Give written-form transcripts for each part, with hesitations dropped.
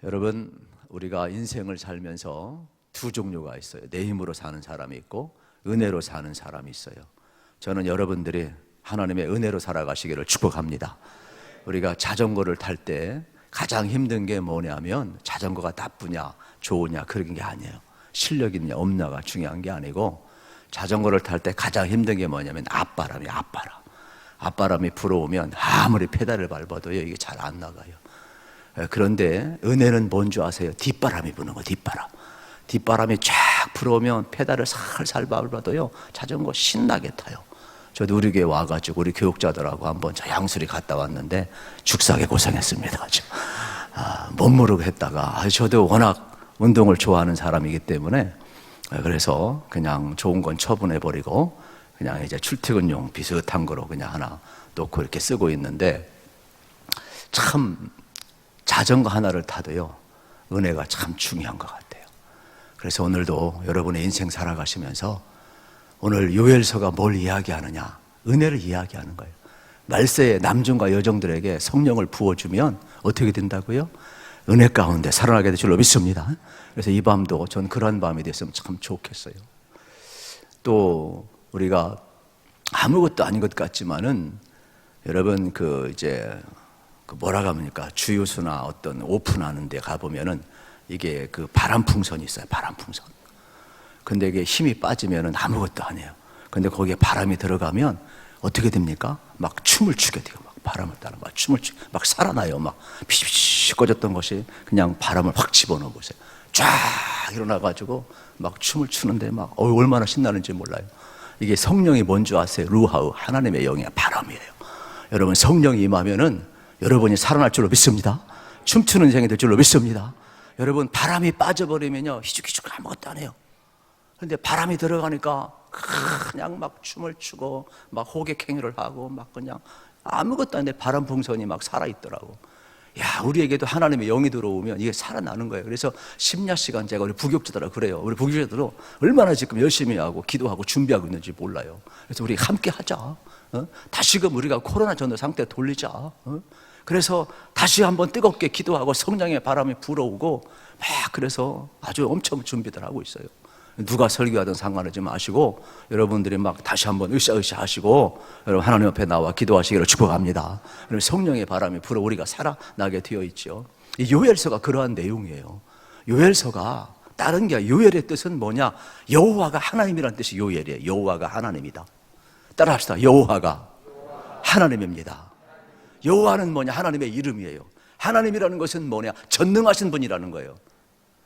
여러분, 우리가 인생을 살면서 두 종류가 있어요. 내 힘으로 사는 사람이 있고 은혜로 사는 사람이 있어요. 저는 여러분들이 하나님의 은혜로 살아가시기를 축복합니다. 우리가 자전거를 탈 때 가장 힘든 게 뭐냐면 자전거가 나쁘냐 좋으냐 그런 게 아니에요. 실력 있냐 없냐가 중요한 게 아니고 자전거를 탈 때 가장 힘든 게 뭐냐면 앞바람이에요. 앞바람이 불어오면 아무리 페달을 밟아도요 이게 잘 안 나가요. 그런데 은혜는 뭔지 아세요? 뒷바람이 부는 거예요. 뒷바람이 쫙 불어오면 페달을 살살 밟아도요 자전거 신나게 타요. 저도 우리 교회 와가지고 우리 교육자들하고 한번 저 양수리 갔다 왔는데 죽사게 고생했습니다. 못 모르고 했다가 저도 워낙 운동을 좋아하는 사람이기 때문에 그래서 그냥 좋은 건 처분해버리고 그냥 이제 출퇴근용 비슷한 거로 그냥 하나 놓고 이렇게 쓰고 있는데, 참 자전거 하나를 타도요 은혜가 참 중요한 것 같아요. 그래서 오늘도 여러분의 인생 살아가시면서 오늘 요엘서가 뭘 이야기하느냐? 은혜를 이야기하는 거예요. 말세에 남종과 여종들에게 성령을 부어주면 어떻게 된다고요? 은혜 가운데 살아나게 될 줄로 믿습니다. 그래서 이 밤도 전 그런 밤이 됐으면 참 좋겠어요. 또 우리가 아무것도 아닌 것 같지만은 여러분 뭐라고 합니까? 주유소나 어떤 오픈하는 데 가보면은 이게 그 바람풍선이 있어요. 바람풍선. 근데 이게 힘이 빠지면은 아무것도 아니에요. 근데 거기에 바람이 들어가면 어떻게 됩니까? 막 춤을 추게 돼요. 막 바람을 따라 막 춤을 막 살아나요. 막 피시피시 꺼졌던 것이 그냥 바람을 확 집어넣어 보세요. 쫙 일어나가지고 막 춤을 추는데 막 얼마나 신나는지 몰라요. 이게 성령이 뭔지 아세요? 루하우, 하나님의 영이야. 바람이에요. 여러분, 성령이 임하면은 여러분이 살아날 줄로 믿습니다. 춤추는 인생이 될 줄로 믿습니다. 여러분, 바람이 빠져버리면요 희죽희죽 아무것도 안 해요. 근데 바람이 들어가니까 그냥 막 춤을 추고 막 호객행위를 하고 막 그냥 아무것도 안 돼. 바람 풍선이 막 살아있더라고. 야, 우리에게도 하나님의 영이 들어오면 이게 살아나는 거예요. 그래서 심야 시간 제가 우리 부교육자들하고 그래요. 우리 부교육자들도 얼마나 지금 열심히 하고 기도하고 준비하고 있는지 몰라요. 그래서 우리 함께 하자. 다시금 우리가 코로나 전후 상태 돌리자. 그래서 다시 한번 뜨겁게 기도하고 성령의 바람이 불어오고 막 그래서 아주 엄청 준비들 하고 있어요. 누가 설교하든 상관하지 마시고 여러분들이 막 다시 한번 으쌰으쌰 하시고 여러분 하나님 앞에 나와 기도하시기를 축복합니다. 그럼 성령의 바람이 불어 우리가 살아나게 되어 있죠. 이 요엘서가 그러한 내용이에요. 요엘서가 다른 게 아니라 요엘의 뜻은 뭐냐? 여호와가 하나님이라는 뜻이 요엘이에요. 여호와가 하나님이다. 따라합시다. 여호와가 하나님입니다. 여호와는 뭐냐? 하나님의 이름이에요. 하나님이라는 것은 뭐냐? 전능하신 분이라는 거예요.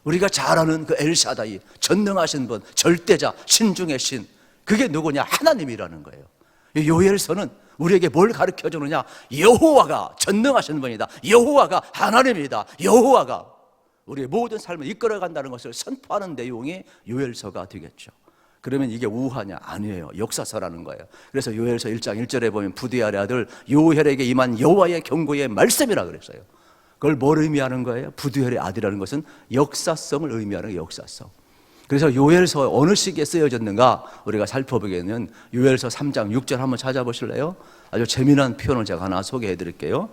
우리가 잘 아는 그 엘샤다이, 전능하신 분, 절대자, 신중의 신, 그게 누구냐? 하나님이라는 거예요. 요엘서는 우리에게 뭘 가르쳐 주느냐? 여호와가 전능하신 분이다. 여호와가 하나님이다. 여호와가 우리의 모든 삶을 이끌어간다는 것을 선포하는 내용이 요엘서가 되겠죠. 그러면 이게 우화냐? 아니에요. 역사서라는 거예요. 그래서 요엘서 1장 1절에 보면 부디알의 아들 요엘에게 임한 여호와의 경고의 말씀이라 그랬어요. 그걸 뭘 의미하는 거예요? 부두엘의 아들이라는 것은 역사성을 의미하는 거예요. 역사성. 그래서 요엘서 어느 시기에 쓰여졌는가 우리가 살펴보기에는 요엘서 3장 6절 한번 찾아보실래요? 아주 재미난 표현을 제가 하나 소개해 드릴게요.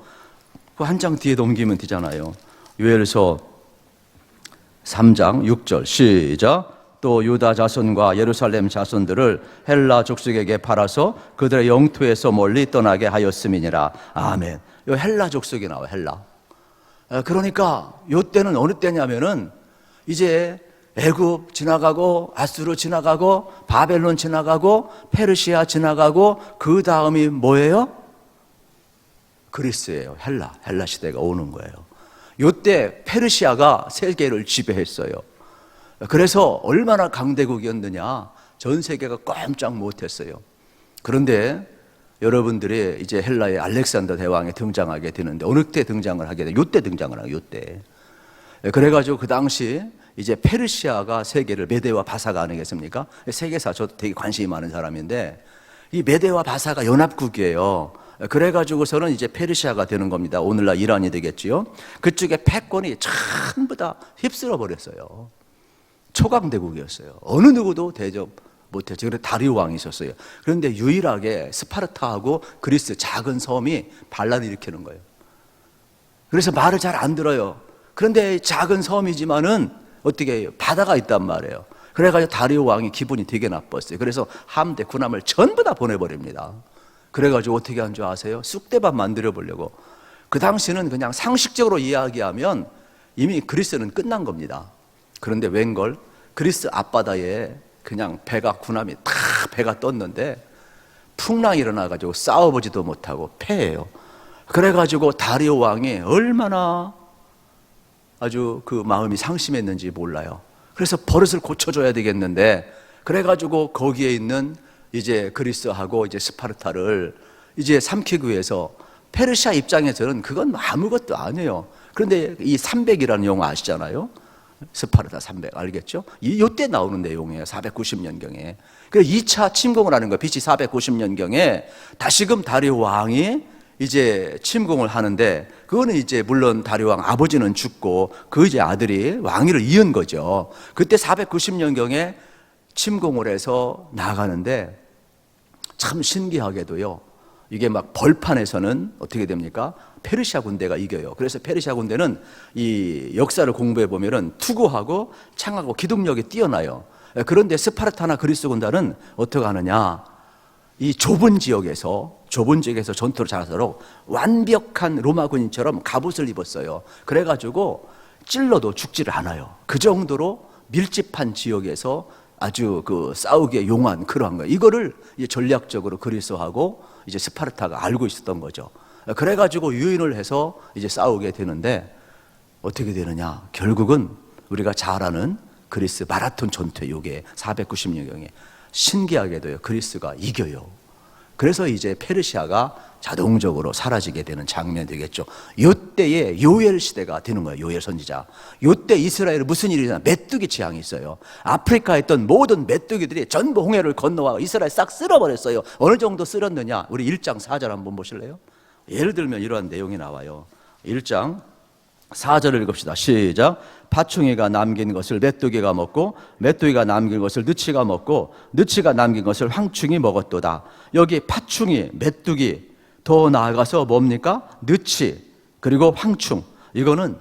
그 한 장 뒤에 넘기면 되잖아요. 요엘서 3장 6절 시작. 또 유다 자손과 예루살렘 자손들을 헬라 족속에게 팔아서 그들의 영토에서 멀리 떠나게 하였음이니라. 아멘. 요 헬라 족속이 나와요. 헬라. 그러니까 이때는 어느 때냐면은 이제 애굽 지나가고 아수르 지나가고 바벨론 지나가고 페르시아 지나가고 그 다음이 뭐예요? 그리스예요. 헬라 시대가 오는 거예요. 이때 페르시아가 세계를 지배했어요. 그래서 얼마나 강대국이었느냐, 전 세계가 꼼짝 못했어요. 그런데 여러분들이 이제 헬라의 알렉산더 대왕이 등장하게 되는데 어느 때 등장을 하게 돼요? 요때 등장을 하고 요때. 그래가지고 그 당시 이제 페르시아가 세계를 메데와 바사가 아니겠습니까? 세계사 저도 되게 관심이 많은 사람인데 이 메데와 바사가 연합국이에요. 그래가지고서는 이제 페르시아가 되는 겁니다. 오늘날 이란이 되겠지요. 그쪽에 패권이 전부 다 휩쓸어 버렸어요. 초강대국이었어요. 어느 누구도 대접 못했죠. 그래서 다리오 왕이 있었어요. 그런데 유일하게 스파르타하고 그리스 작은 섬이 반란을 일으키는 거예요. 그래서 말을 잘 안 들어요. 그런데 작은 섬이지만은 어떻게 해요? 바다가 있단 말이에요. 그래가지고 다리오 왕이 기분이 되게 나빴어요. 그래서 함대 군함을 전부 다 보내버립니다. 그래가지고 어떻게 한 줄 아세요? 쑥대밥 만들어 보려고. 그 당시는 그냥 상식적으로 이야기하면 이미 그리스는 끝난 겁니다. 그런데 웬걸 그리스 앞바다에 그냥 군함이 다 배가 떴는데 풍랑이 일어나가지고 싸워보지도 못하고 패해요. 그래가지고 다리오 왕이 얼마나 아주 그 마음이 상심했는지 몰라요. 그래서 버릇을 고쳐줘야 되겠는데, 그래가지고 거기에 있는 이제 그리스하고 이제 스파르타를 이제 삼키기 위해서, 페르시아 입장에서는 그건 아무것도 아니에요. 그런데 이 300이라는 용어 아시잖아요. 스파르타 300 알겠죠? 이때 나오는 내용이에요. 490년경에. 그래서 2차 침공을 하는 거예요. BC 490년경에 다시금 다리오 왕이 이제 침공을 하는데, 그거는 이제 물론 다리오 왕 아버지는 죽고 그 이제 아들이 왕위를 이은 거죠. 그때 490년경에 침공을 해서 나가는데 참 신기하게도요, 이게 막 벌판에서는 어떻게 됩니까? 페르시아 군대가 이겨요. 그래서 페르시아 군대는 이 역사를 공부해 보면은 투구하고 창하고 기동력이 뛰어나요. 그런데 스파르타나 그리스 군단은 어떻게 하느냐? 이 좁은 지역에서 전투를 잘하도록 완벽한 로마 군인처럼 갑옷을 입었어요. 그래가지고 찔러도 죽지를 않아요. 그 정도로 밀집한 지역에서 아주 그 싸우기에 용한 그러한 거예요. 이거를 이제 전략적으로 그리스하고 이제 스파르타가 알고 있었던 거죠. 그래가지고 유인을 해서 이제 싸우게 되는데 어떻게 되느냐? 결국은 우리가 잘 아는 그리스 마라톤 전투, 요게 490년경에 신기하게도요, 그리스가 이겨요. 그래서 이제 페르시아가 자동적으로 사라지게 되는 장면이 되겠죠. 요때에 요엘 시대가 되는 거예요. 요엘 선지자. 요때 이스라엘에 무슨 일이 일어나? 메뚜기 재앙이 있어요. 아프리카에 있던 모든 메뚜기들이 전부 홍해를 건너와 이스라엘 싹 쓸어버렸어요. 어느 정도 쓸었느냐? 우리 1장 4절 한번 보실래요? 예를 들면 이러한 내용이 나와요. 1장 4절을 읽읍시다. 시작. 파충이가 남긴 것을 메뚜기가 먹고 메뚜기가 남긴 것을 느치가 먹고 느치가 남긴 것을 황충이 먹었도다. 여기 파충이, 메뚜기, 더 나아가서 뭡니까? 느치, 그리고 황충. 이거는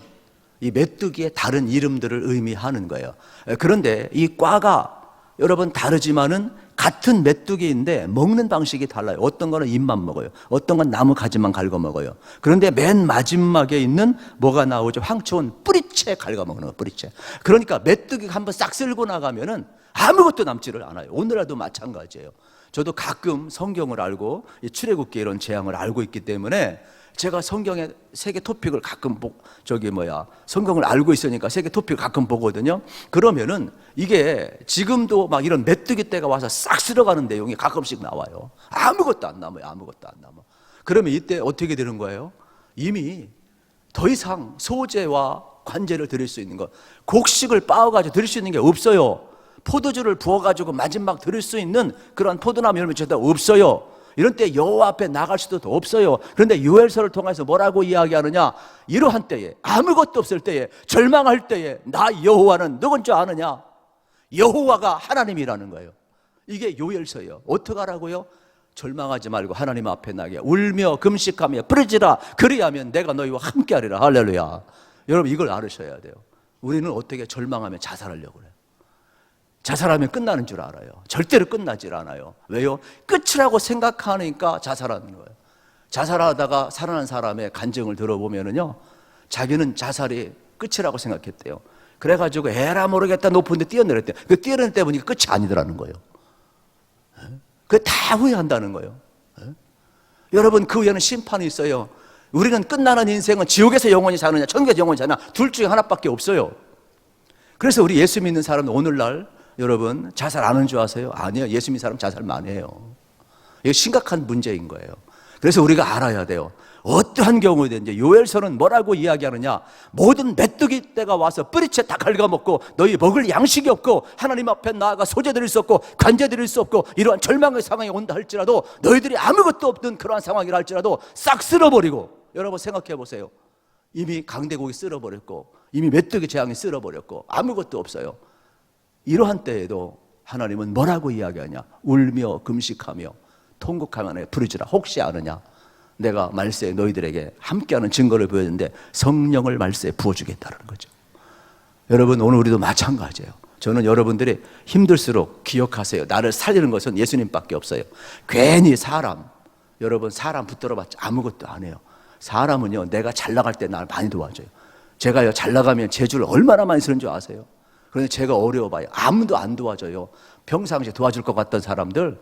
이 메뚜기의 다른 이름들을 의미하는 거예요. 그런데 이 과가 여러분 다르지만은 같은 메뚜기인데 먹는 방식이 달라요. 어떤 거는 잎만 먹어요. 어떤 건 나무 가지만 갉아 먹어요. 그런데 맨 마지막에 있는 뭐가 나오죠? 황초는 뿌리채 갉아 먹는 거예요. 뿌리채. 그러니까 메뚜기가 한번 싹 쓸고 나가면은 아무것도 남지를 않아요. 오늘날도 마찬가지예요. 저도 가끔 성경을 알고 출애굽기 이런 재앙을 알고 있기 때문에 제가 성경의 세계 토픽을 가끔 성경을 알고 있으니까 세계 토픽을 가끔 보거든요. 그러면은 이게 지금도 막 이런 메뚜기 떼가 와서 싹 쓸어가는 내용이 가끔씩 나와요. 아무것도 안 남아요. 아무것도 안 남아. 그러면 이때 어떻게 되는 거예요? 이미 더 이상 소재와 관제를 드릴 수 있는 것, 곡식을 빻아가지고 드릴 수 있는 게 없어요. 포도주를 부어가지고 마지막 드릴 수 있는 그런 포도나무 열매 저다 없어요. 이런 때 여호와 앞에 나갈 수도 없어요. 그런데 요엘서를 통해서 뭐라고 이야기하느냐? 이러한 때에, 아무것도 없을 때에, 절망할 때에 나 여호와는 누군 줄 아느냐? 여호와가 하나님이라는 거예요. 이게 요엘서예요. 어떻게 하라고요? 절망하지 말고 하나님 앞에 나게 울며 금식하며 부르짖으라. 그리하면 내가 너희와 함께하리라. 할렐루야. 여러분 이걸 알으셔야 돼요. 우리는 어떻게 절망하면 자살하려고 그래요. 자살하면 끝나는 줄 알아요. 절대로 끝나질 않아요. 왜요? 끝이라고 생각하니까 자살하는 거예요. 자살하다가 살아난 사람의 간증을 들어보면은요, 자기는 자살이 끝이라고 생각했대요. 그래가지고 에라 모르겠다 높은데 뛰어내렸대요. 그 뛰어내릴 때 보니까 끝이 아니더라는 거예요. 그게 다 후회한다는 거예요. 여러분 그 후에는 심판이 있어요. 우리는 끝나는 인생은 지옥에서 영원히 사느냐 천국에서 영원히 사느냐 둘 중에 하나밖에 없어요. 그래서 우리 예수 믿는 사람은 오늘날 여러분 자살 안 하는 줄 아세요? 아니에요. 예수 믿는 사람 자살 많이 해요. 이게 심각한 문제인 거예요. 그래서 우리가 알아야 돼요. 어떠한 경우든지 요엘서는 뭐라고 이야기하느냐? 모든 메뚜기 떼가 와서 뿌리채 다 갉아먹고 너희 먹을 양식이 없고 하나님 앞에 나아가 소재 드릴 수 없고 관제 드릴 수 없고 이러한 절망의 상황이 온다 할지라도 너희들이 아무것도 없는 그러한 상황이라 할지라도 싹 쓸어버리고, 여러분 생각해 보세요. 이미 강대국이 쓸어버렸고 이미 메뚜기 재앙이 쓸어버렸고 아무것도 없어요. 이러한 때에도 하나님은 뭐라고 이야기하냐? 울며 금식하며 통곡하며 부르짖으라. 혹시 아느냐? 내가 말세에 너희들에게 함께하는 증거를 보여주는데 성령을 말세에 부어주겠다는 거죠. 여러분, 오늘 우리도 마찬가지예요. 저는 여러분들이 힘들수록 기억하세요. 나를 살리는 것은 예수님밖에 없어요. 괜히 여러분 사람 붙들어봤자 아무것도 안 해요. 사람은요, 내가 잘 나갈 때 나를 많이 도와줘요. 제가요, 잘 나가면 제주를 얼마나 많이 쓰는 줄 아세요? 그런데 제가 어려워봐요. 아무도 안 도와줘요. 평상시에 도와줄 것 같던 사람들,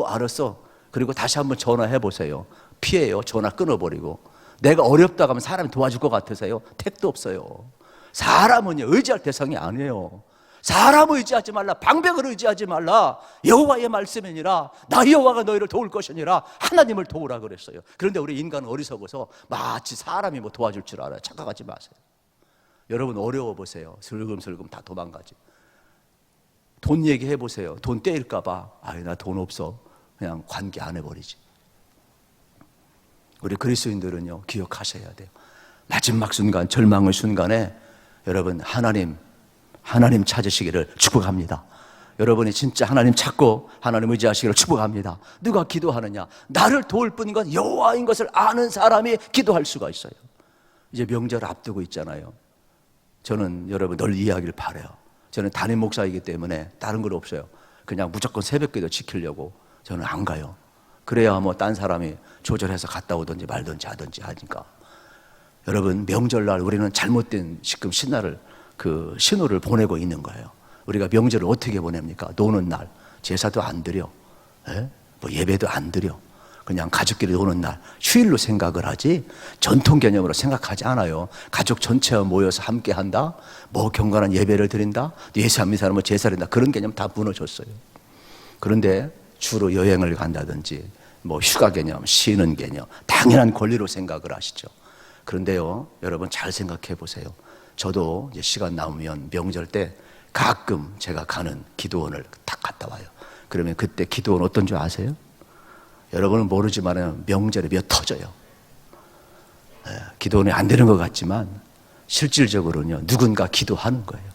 알았어. 그리고 다시 한번 전화해보세요. 피해요. 전화 끊어버리고. 내가 어렵다고 하면 사람이 도와줄 것 같으세요? 택도 없어요. 사람은요, 의지할 대상이 아니에요. 사람을 의지하지 말라. 방백을 의지하지 말라. 여호와의 말씀이니라. 나 여호와가 너희를 도울 것이니라. 하나님을 도우라 그랬어요. 그런데 우리 인간은 어리석어서 마치 사람이 뭐 도와줄 줄 알아요. 착각하지 마세요. 여러분, 어려워 보세요. 슬금슬금 다 도망가지. 돈 얘기해 보세요. 돈 떼일까 봐. 나 돈 없어. 그냥 관계 안 해버리지. 우리 그리스도인들은요, 기억하셔야 돼요. 마지막 순간, 절망의 순간에 여러분, 하나님 찾으시기를 축복합니다. 여러분이 진짜 하나님 찾고 하나님 의지하시기를 축복합니다. 누가 기도하느냐? 나를 도울 뿐인 건 여호와인 것을 아는 사람이 기도할 수가 있어요. 이제 명절 앞두고 있잖아요. 저는 여러분 늘 이해하길 바라요. 저는 담임 목사이기 때문에 다른 건 없어요. 그냥 무조건 새벽기도 지키려고 저는 안 가요. 그래야 뭐 딴 사람이 조절해서 갔다 오든지 말든지 하든지 하니까. 여러분, 명절날 우리는 잘못된 지금 신호를 보내고 있는 거예요. 우리가 명절을 어떻게 보냅니까? 노는 날, 제사도 안 드려, 뭐 예배도 안 드려. 그냥 가족끼리 노는 날, 휴일로 생각을 하지 전통 개념으로 생각하지 않아요. 가족 전체가 모여서 함께 한다, 뭐 경건한 예배를 드린다, 예수 믿는 사람은 제사를 드린다, 그런 개념 다 무너졌어요. 그런데 주로 여행을 간다든지 뭐 휴가 개념, 쉬는 개념, 당연한 권리로 생각을 하시죠. 그런데요, 여러분 잘 생각해 보세요. 저도 이제 시간 남으면 명절 때 가끔 제가 가는 기도원을 딱 갔다 와요. 그러면 그때 기도원 어떤 줄 아세요? 여러분은 모르지만 명절에 몇 터져요. 기도원이 안 되는 것 같지만 실질적으로는요, 누군가 기도하는 거예요.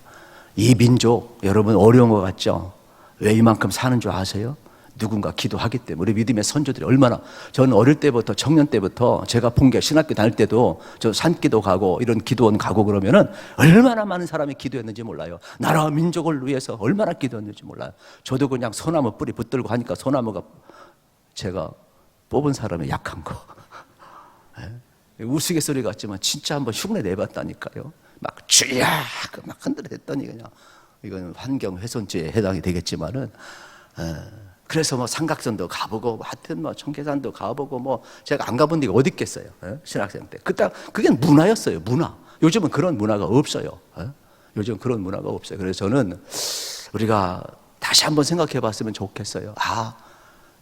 이 민족, 여러분 어려운 것 같죠? 왜 이만큼 사는 줄 아세요? 누군가 기도하기 때문에. 우리 믿음의 선조들이 얼마나, 저는 어릴 때부터, 청년 때부터 제가 본 게 신학교 다닐 때도 저 산기도 가고 이런 기도원 가고 그러면은 얼마나 많은 사람이 기도했는지 몰라요. 나라와 민족을 위해서 얼마나 기도했는지 몰라요. 저도 그냥 소나무 뿌리 붙들고 하니까 소나무가 제가 뽑은 사람의 약한 거. 우스갯소리 같지만 진짜 한번 흉내 내봤다니까요. 막 쥐야 막 흔들었더니 그냥 이건 환경 훼손죄에 해당이 되겠지만은. 그래서 뭐 삼각선도 가보고 하여튼 뭐 청계산도 가보고 뭐 제가 안 가본 데가 어디 있겠어요. 신학생 때. 그게 문화였어요. 문화. 요즘은 그런 문화가 없어요. 요즘 그런 문화가 없어요. 그래서 저는 우리가 다시 한번 생각해 봤으면 좋겠어요.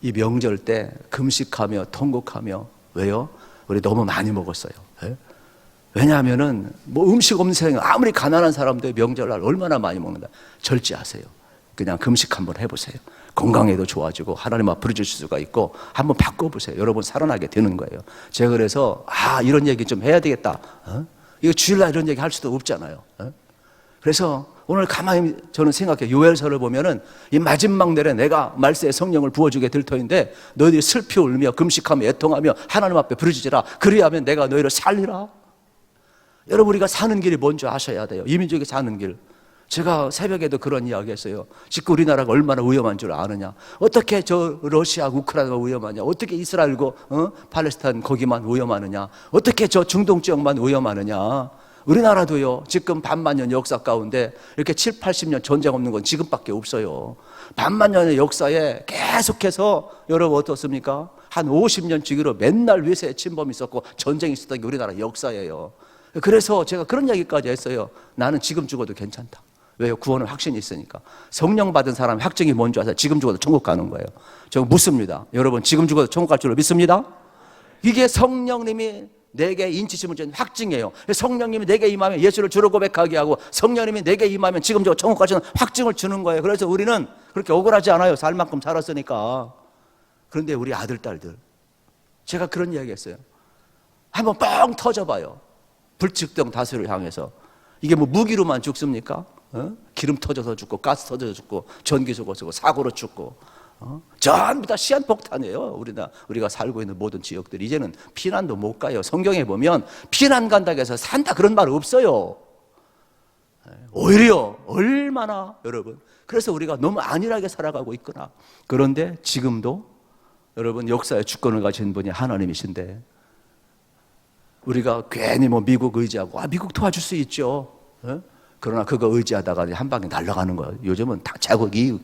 이 명절 때 금식하며 통곡하며. 왜요? 우리 너무 많이 먹었어요. 왜냐하면은 뭐 음식 없는 세상에 아무리 가난한 사람도 명절날 얼마나 많이 먹는다. 절제하세요. 그냥 금식 한번 해보세요. 건강에도 좋아지고 하나님 앞 부르실 수가 있고 한번 바꿔보세요. 여러분 살아나게 되는 거예요. 제가 그래서 이런 얘기 좀 해야 되겠다. 이거 주일날 이런 얘기 할 수도 없잖아요. 그래서 오늘 가만히 저는 생각해요. 요엘서를 보면은 이 마지막 날에 내가 말세에 성령을 부어주게 될 터인데 너희들이 슬피 울며 금식하며 애통하며 하나님 앞에 부르짖으라. 그리하면 내가 너희를 살리라. 여러분, 우리가 사는 길이 뭔지 아셔야 돼요. 이 민족이 사는 길. 제가 새벽에도 그런 이야기 했어요. 지금 우리나라가 얼마나 위험한 줄 아느냐. 어떻게 저 러시아, 우크라이나가 위험하냐. 어떻게 이스라엘과 팔레스타인 거기만 위험하느냐. 어떻게 저 중동 지역만 위험하느냐. 우리나라도요, 지금 반만년 역사 가운데 이렇게 7, 80년 전쟁 없는 건 지금밖에 없어요. 반만년의 역사에 계속해서 여러분 어떻습니까? 한 50년 주기로 맨날 위세 침범이 있었고 전쟁이 있었던 게 우리나라 역사예요. 그래서 제가 그런 얘기까지 했어요. 나는 지금 죽어도 괜찮다. 왜요? 구원은 확신이 있으니까. 성령 받은 사람 확증이 뭔지 아세요? 지금 죽어도 천국 가는 거예요. 저 묻습니다. 여러분, 지금 죽어도 천국 갈 줄로 믿습니다? 이게 성령님이 내게 인치심을 주는 확증이에요. 성령님이 내게 임하면 예수를 주로 고백하게 하고 성령님이 내게 임하면 지금 저 천국 가시는 확증을 주는 거예요. 그래서 우리는 그렇게 억울하지 않아요. 살 만큼 살았으니까. 그런데 우리 아들, 딸들, 제가 그런 이야기 했어요. 한번 뻥 터져봐요. 불특정 다수를 향해서. 이게 뭐 무기로만 죽습니까? 기름 터져서 죽고 가스 터져서 죽고 전기 죽어서 죽고 사고로 죽고 전부 다 시한폭탄이에요. 우리가 살고 있는 모든 지역들. 이제는 피난도 못 가요. 성경에 보면 피난 간다고 해서 산다 그런 말 없어요. 오히려 얼마나 여러분, 그래서 우리가 너무 안일하게 살아가고 있구나. 그런데 지금도 여러분 역사의 주권을 가진 분이 하나님이신데 우리가 괜히 뭐 미국 의지하고 미국 도와줄 수 있죠. 그러나 그거 의지하다가 한 방에 날아가는 거예요. 요즘은 다 자국 이익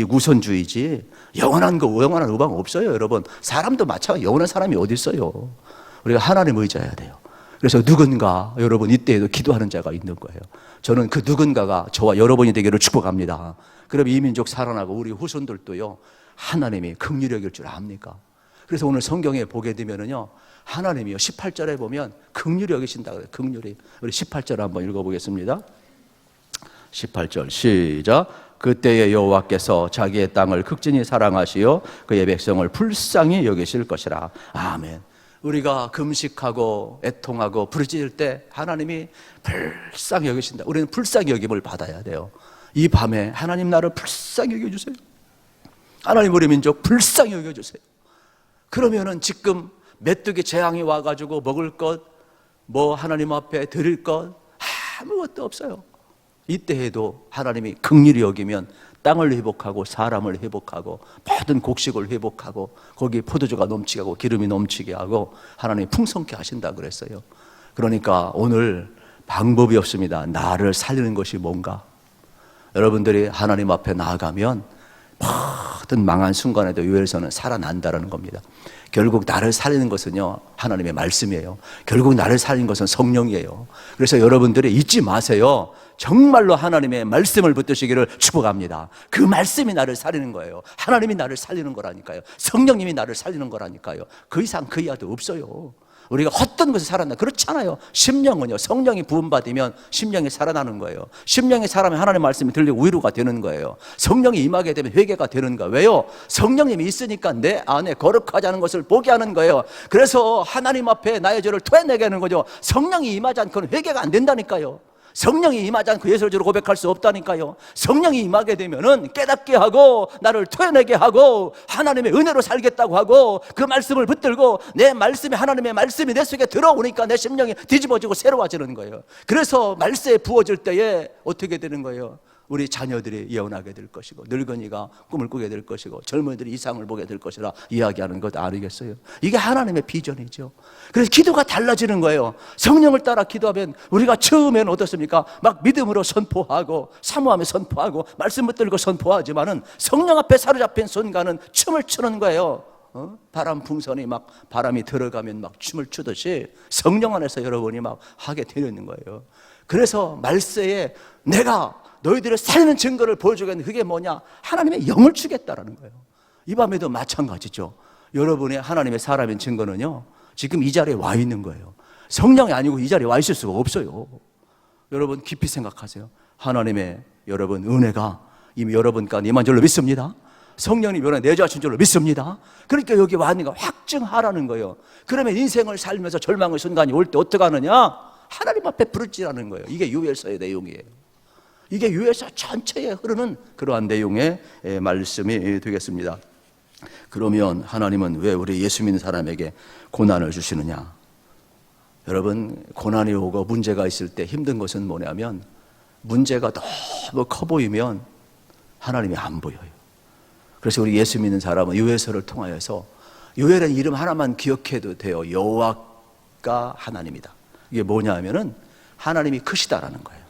우선주의지 영원한 의방 없어요. 여러분 사람도 마찬가지. 영원한 사람이 어디 있어요. 우리가 하나님 의지해야 돼요. 그래서 누군가 여러분 이때에도 기도하는 자가 있는 거예요. 저는 그 누군가가 저와 여러분이 되기를 축복합니다. 그럼 이 민족 살아나고 우리 후손들도요 하나님이 긍휼히 여길 줄 압니까? 그래서 오늘 성경에 보게 되면은요 하나님이요 18절에 보면 긍휼히 여기신다 그래요. 긍휼히. 우리 18절 한번 읽어보겠습니다. 18절 시작. 그때의 여호와께서 자기의 땅을 극진히 사랑하시어 그의 백성을 불쌍히 여기실 것이라. 아멘. 우리가 금식하고 애통하고 부르짖을 때 하나님이 불쌍히 여기신다. 우리는 불쌍히 여김을 받아야 돼요. 이 밤에 하나님 나를 불쌍히 여겨주세요. 하나님 우리 민족 불쌍히 여겨주세요. 그러면은 지금 메뚜기 재앙이 와가지고 먹을 것, 뭐 하나님 앞에 드릴 것 아무것도 없어요. 이때에도 하나님이 긍휼히 여기면 땅을 회복하고 사람을 회복하고 모든 곡식을 회복하고 거기 포도주가 넘치게 하고 기름이 넘치게 하고 하나님이 풍성케 하신다 그랬어요. 그러니까 오늘 방법이 없습니다. 나를 살리는 것이 뭔가? 여러분들이 하나님 앞에 나아가면 모든 망한 순간에도 교회에서는 살아난다는 겁니다. 결국 나를 살리는 것은요 하나님의 말씀이에요. 결국 나를 살리는 것은 성령이에요. 그래서 여러분들이 잊지 마세요. 정말로 하나님의 말씀을 붙드시기를 축복합니다. 그 말씀이 나를 살리는 거예요. 하나님이 나를 살리는 거라니까요. 성령님이 나를 살리는 거라니까요. 그 이상 그 이하도 없어요. 우리가 헛된 것에 살아나 그렇잖아요. 심령은요 성령이 부음받으면 심령이 살아나는 거예요. 심령이 살아나면 하나님의 말씀이 들리고 위로가 되는 거예요. 성령이 임하게 되면 회개가 되는 거예요. 왜요? 성령님이 있으니까 내 안에 거룩하지 않은 것을 보게 하는 거예요. 그래서 하나님 앞에 나의 죄를 토해내게 하는 거죠. 성령이 임하지 않고는 회개가 안 된다니까요. 성령이 임하지 않고 예수를 주로 고백할 수 없다니까요. 성령이 임하게 되면은 깨닫게 하고 나를 토해내게 하고 하나님의 은혜로 살겠다고 하고 그 말씀을 붙들고 내 말씀이 하나님의 말씀이 내 속에 들어오니까 내 심령이 뒤집어지고 새로워지는 거예요. 그래서 말세에 부어질 때에 어떻게 되는 거예요? 우리 자녀들이 예언하게 될 것이고 늙은이가 꿈을 꾸게 될 것이고 젊은이들이 이상을 보게 될 것이라 이야기하는 것 아니겠어요? 이게 하나님의 비전이죠. 그래서 기도가 달라지는 거예요. 성령을 따라 기도하면 우리가 처음에는 어떻습니까? 막 믿음으로 선포하고 사모하며 선포하고 말씀 붙들고 선포하지만은 성령 앞에 사로잡힌 순간은 춤을 추는 거예요. 바람 풍선이 막 바람이 들어가면 막 춤을 추듯이 성령 안에서 여러분이 막 하게 되는 거예요. 그래서 말세에 내가 너희들을 살리는 증거를 보여주겠는데 그게 뭐냐? 하나님의 영을 주겠다라는 거예요. 이 밤에도 마찬가지죠. 여러분의 하나님의 사람인 증거는요 지금 이 자리에 와 있는 거예요. 성령이 아니고 이 자리에 와 있을 수가 없어요. 여러분 깊이 생각하세요. 하나님의 여러분 은혜가 이미 여러분 가운데 임한 줄로 믿습니다. 성령님 여러분 내주하신 줄로 믿습니다. 그러니까 여기 와 있는 거 확증하라는 거예요. 그러면 인생을 살면서 절망의 순간이 올 때 어떻게 하느냐? 하나님 앞에 부르짖라는 거예요. 이게 유엘서의 내용이에요. 이게 유엘서 전체에 흐르는 그러한 내용의 말씀이 되겠습니다. 그러면 하나님은 왜 우리 예수 믿는 사람에게 고난을 주시느냐? 여러분 고난이 오고 문제가 있을 때 힘든 것은 뭐냐면 문제가 너무 커 보이면 하나님이 안 보여요. 그래서 우리 예수 믿는 사람은 유엘서를 통하여서 유엘의 이름 하나만 기억해도 돼요. 여호와가 하나님이다. 이게 뭐냐 하면은 하나님이 크시다라는 거예요.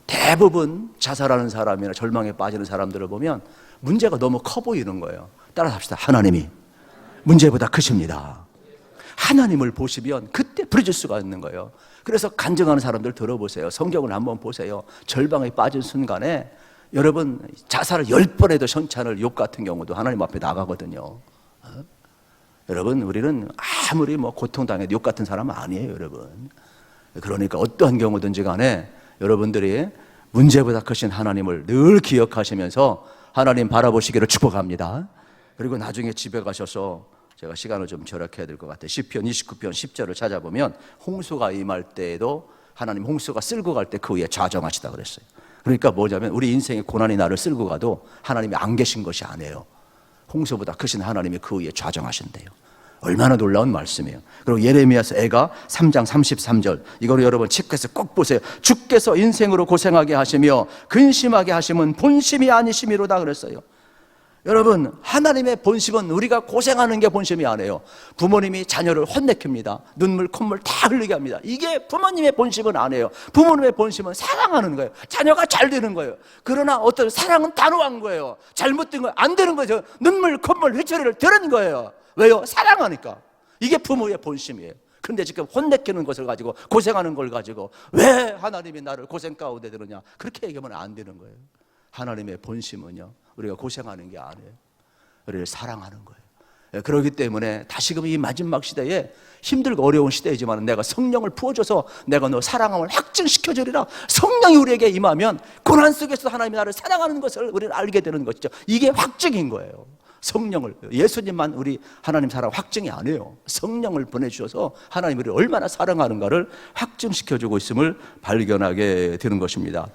대부분 자살하는 사람이나 절망에 빠지는 사람들을 보면 문제가 너무 커 보이는 거예요. 따라서 합시다. 하나님이 문제보다 크십니다. 하나님을 보시면 그때 부르질 수가 있는 거예요. 그래서 간증하는 사람들 들어보세요. 성경을 한번 보세요. 절망에 빠진 순간에 여러분 자살을 10번 해도 현찮을 욥 같은 경우도 하나님 앞에 나가거든요. 여러분 우리는 아무리 뭐 고통당해도 욥 같은 사람은 아니에요. 여러분 그러니까 어떠한 경우든지 간에 여러분들이 문제보다 크신 하나님을 늘 기억하시면서 하나님 바라보시기를 축복합니다. 그리고 나중에 집에 가셔서 제가 시간을 좀 절약해야 될 것 같아요. 시편 29편 10절을 찾아보면 홍수가 임할 때에도 하나님 홍수가 쓸고 갈 때 그 위에 좌정하시다 그랬어요. 그러니까 뭐냐면 우리 인생의 고난이 나를 쓸고 가도 하나님이 안 계신 것이 아니에요. 홍수보다 크신 하나님이 그 위에 좌정하신대요. 얼마나 놀라운 말씀이에요. 그리고 예레미야서 애가 3장 33절, 이거를 여러분 책에서 꼭 보세요. 주께서 인생으로 고생하게 하시며 근심하게 하심은 본심이 아니심이로다 그랬어요. 여러분, 하나님의 본심은 우리가 고생하는 게 본심이 아니에요. 부모님이 자녀를 혼내킵니다. 눈물 콧물 다 흘리게 합니다. 이게 부모님의 본심은 아니에요. 부모님의 본심은 사랑하는 거예요. 자녀가 잘 되는 거예요. 그러나 어떤 사랑은 단호한 거예요. 잘못된 거예요. 안 되는 거죠. 눈물 콧물 휘처리를 들은 거예요. 왜요? 사랑하니까. 이게 부모의 본심이에요. 그런데 지금 혼내키는 것을 가지고, 고생하는 걸 가지고 왜 하나님이 나를 고생 가운데 드느냐, 그렇게 얘기하면 안 되는 거예요. 하나님의 본심은요, 우리가 고생하는 게 아니에요. 우리를 사랑하는 거예요. 그렇기 때문에 다시금 이 마지막 시대에 힘들고 어려운 시대이지만 내가 성령을 부어줘서 내가 너 사랑함을 확증시켜주리라. 성령이 우리에게 임하면 고난 속에서 하나님이 나를 사랑하는 것을 우리는 알게 되는 것이죠. 이게 확증인 거예요. 성령을, 예수님만 우리 하나님 사랑 확증이 아니에요. 성령을 보내주셔서 하나님 우리를 얼마나 사랑하는가를 확증시켜주고 있음을 발견하게 되는 것입니다.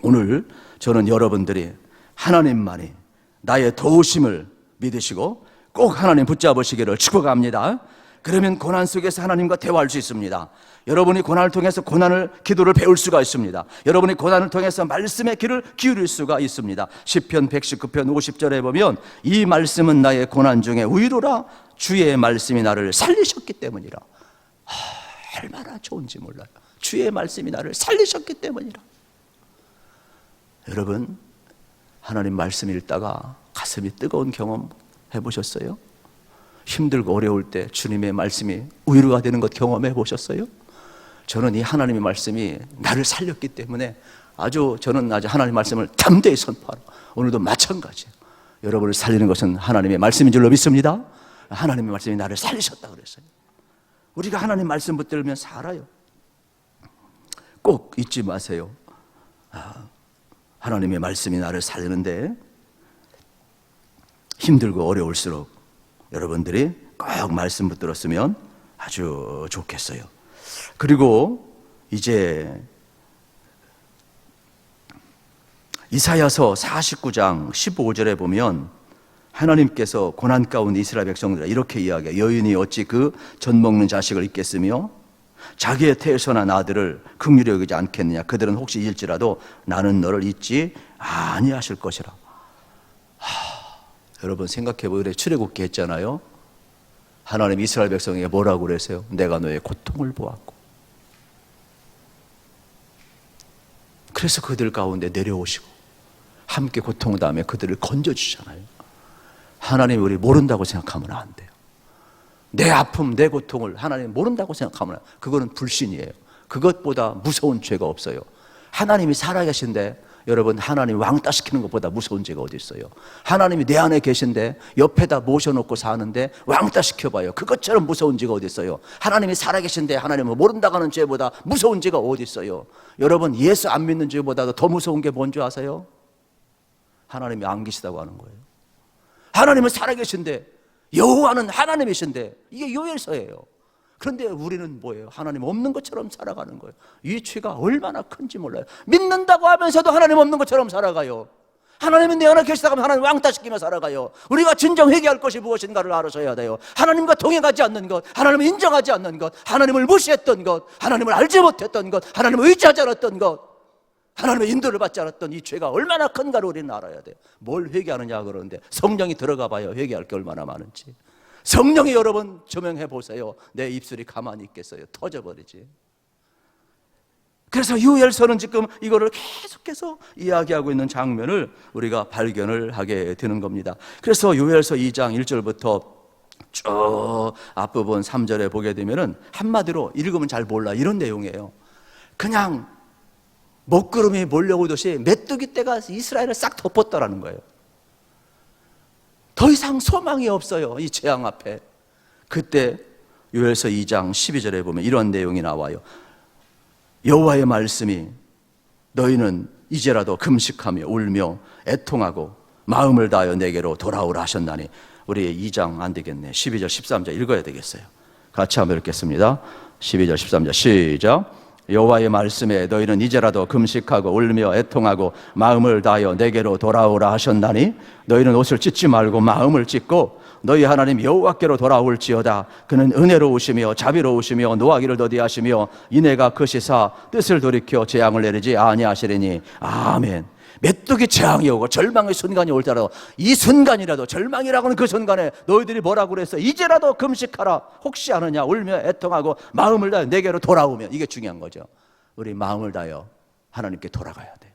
오늘 저는 여러분들이 하나님만이 나의 도우심을 믿으시고 꼭 하나님 붙잡으시기를 축복합니다. 그러면 고난 속에서 하나님과 대화할 수 있습니다. 여러분이 고난을 통해서 기도를 배울 수가 있습니다. 여러분이 고난을 통해서 말씀의 귀를 기울일 수가 있습니다. 시편 119편 50절에 보면 이 말씀은 나의 고난 중에 위로라, 주의 말씀이 나를 살리셨기 때문이라. 얼마나 좋은지 몰라요. 주의 말씀이 나를 살리셨기 때문이라. 여러분, 하나님 말씀 읽다가 가슴이 뜨거운 경험 해보셨어요? 힘들고 어려울 때 주님의 말씀이 위로가 되는 것 경험해 보셨어요? 저는 이 하나님의 말씀이 나를 살렸기 때문에 저는 아주 하나님의 말씀을 담대히 선포하고, 오늘도 마찬가지예요. 여러분을 살리는 것은 하나님의 말씀인 줄로 믿습니다. 하나님의 말씀이 나를 살리셨다 그랬어요. 우리가 하나님 말씀 붙들면 살아요. 꼭 잊지 마세요. 하나님의 말씀이 나를 살리는데 힘들고 어려울수록 여러분들이 꼭 말씀 붙들었으면 아주 좋겠어요. 그리고 이제 이사야서 49장 15절에 보면 하나님께서 고난 가운데 이스라엘 백성들아 이렇게 이야기해요. 여인이 어찌 그 젖 먹는 자식을 잊겠으며 자기의 태에서 난 아들을 긍휼히 여기지 않겠느냐. 그들은 혹시 잊을지라도 나는 너를 잊지 아니하실 것이라. 여러분 생각해보세요. 출애굽기 했잖아요. 하나님 이스라엘 백성에게 뭐라고 그랬어요? 내가 너의 고통을 보았고. 그래서 그들 가운데 내려오시고 함께 고통 다음에 그들을 건져주잖아요. 하나님이 우리 모른다고 생각하면 안 돼요. 내 아픔, 내 고통을 하나님 모른다고 생각하면 그거는 불신이에요. 그것보다 무서운 죄가 없어요. 하나님이 살아계신데 여러분, 하나님 왕따 시키는 것보다 무서운 죄가 어디 있어요? 하나님이 내 안에 계신데 옆에다 모셔놓고 사는데 왕따 시켜봐요. 그것처럼 무서운 죄가 어디 있어요? 하나님이 살아계신데 하나님을 모른다고 하는 죄보다 무서운 죄가 어디 있어요? 여러분, 예수 안 믿는 죄보다도 더 무서운 게 뭔지 아세요? 하나님이 안 계시다고 하는 거예요. 하나님은 살아계신데, 여호와는 하나님이신데, 이게 요엘서예요. 그런데 우리는 뭐예요? 하나님 없는 것처럼 살아가는 거예요. 이 죄가 얼마나 큰지 몰라요. 믿는다고 하면서도 하나님 없는 것처럼 살아가요. 하나님은 내 안에 계시다고 하면 하나님 왕따시키며 살아가요. 우리가 진정 회개할 것이 무엇인가를 알아서야 돼요. 하나님과 동행하지 않는 것, 하나님을 인정하지 않는 것, 하나님을 무시했던 것, 하나님을 알지 못했던 것, 하나님을 의지하지 않았던 것, 하나님의 인도를 받지 않았던 이 죄가 얼마나 큰가를 우리는 알아야 돼요. 뭘 회개하느냐 그러는데 성령이 들어가 봐요. 회개할 게 얼마나 많은지. 성령이 여러분 조명해 보세요. 내 입술이 가만히 있겠어요? 터져버리지. 그래서 요엘서는 지금 이거를 계속해서 이야기하고 있는 장면을 우리가 발견을 하게 되는 겁니다. 그래서 요엘서 2장 1절부터 쭉 앞부분 3절에 보게 되면은 한마디로 읽으면 잘 몰라 이런 내용이에요. 그냥 먹구름이 몰려오듯이 메뚜기 떼가 이스라엘을 싹 덮었더라는 거예요. 더 이상 소망이 없어요. 이 재앙 앞에. 그때 요엘서 2장 12절에 보면 이런 내용이 나와요. 여호와의 말씀이 너희는 이제라도 금식하며 울며 애통하고 마음을 다하여 내게로 돌아오라 하셨나니. 우리 2장 안 되겠네. 12절 13절 읽어야 되겠어요. 같이 한번 읽겠습니다. 12절 13절 시작. 여호와의 말씀에 너희는 이제라도 금식하고 울며 애통하고 마음을 다하여 내게로 돌아오라 하셨나니 너희는 옷을 찢지 말고 마음을 찢고 너희 하나님 여호와께로 돌아올지어다. 그는 은혜로우시며 자비로우시며 노하기를 더디하시며 인애가 크시사 뜻을 돌이켜 재앙을 내리지 아니하시리니. 아멘. 메뚜기 재앙이 오고 절망의 순간이 올 때라도, 이 순간이라도, 절망이라고는 그 순간에 너희들이 뭐라고 그랬어? 이제라도 금식하라. 혹시 아느냐? 울며 애통하고 마음을 다하여 내게로 돌아오면. 이게 중요한 거죠. 우리 마음을 다하여 하나님께 돌아가야 돼요.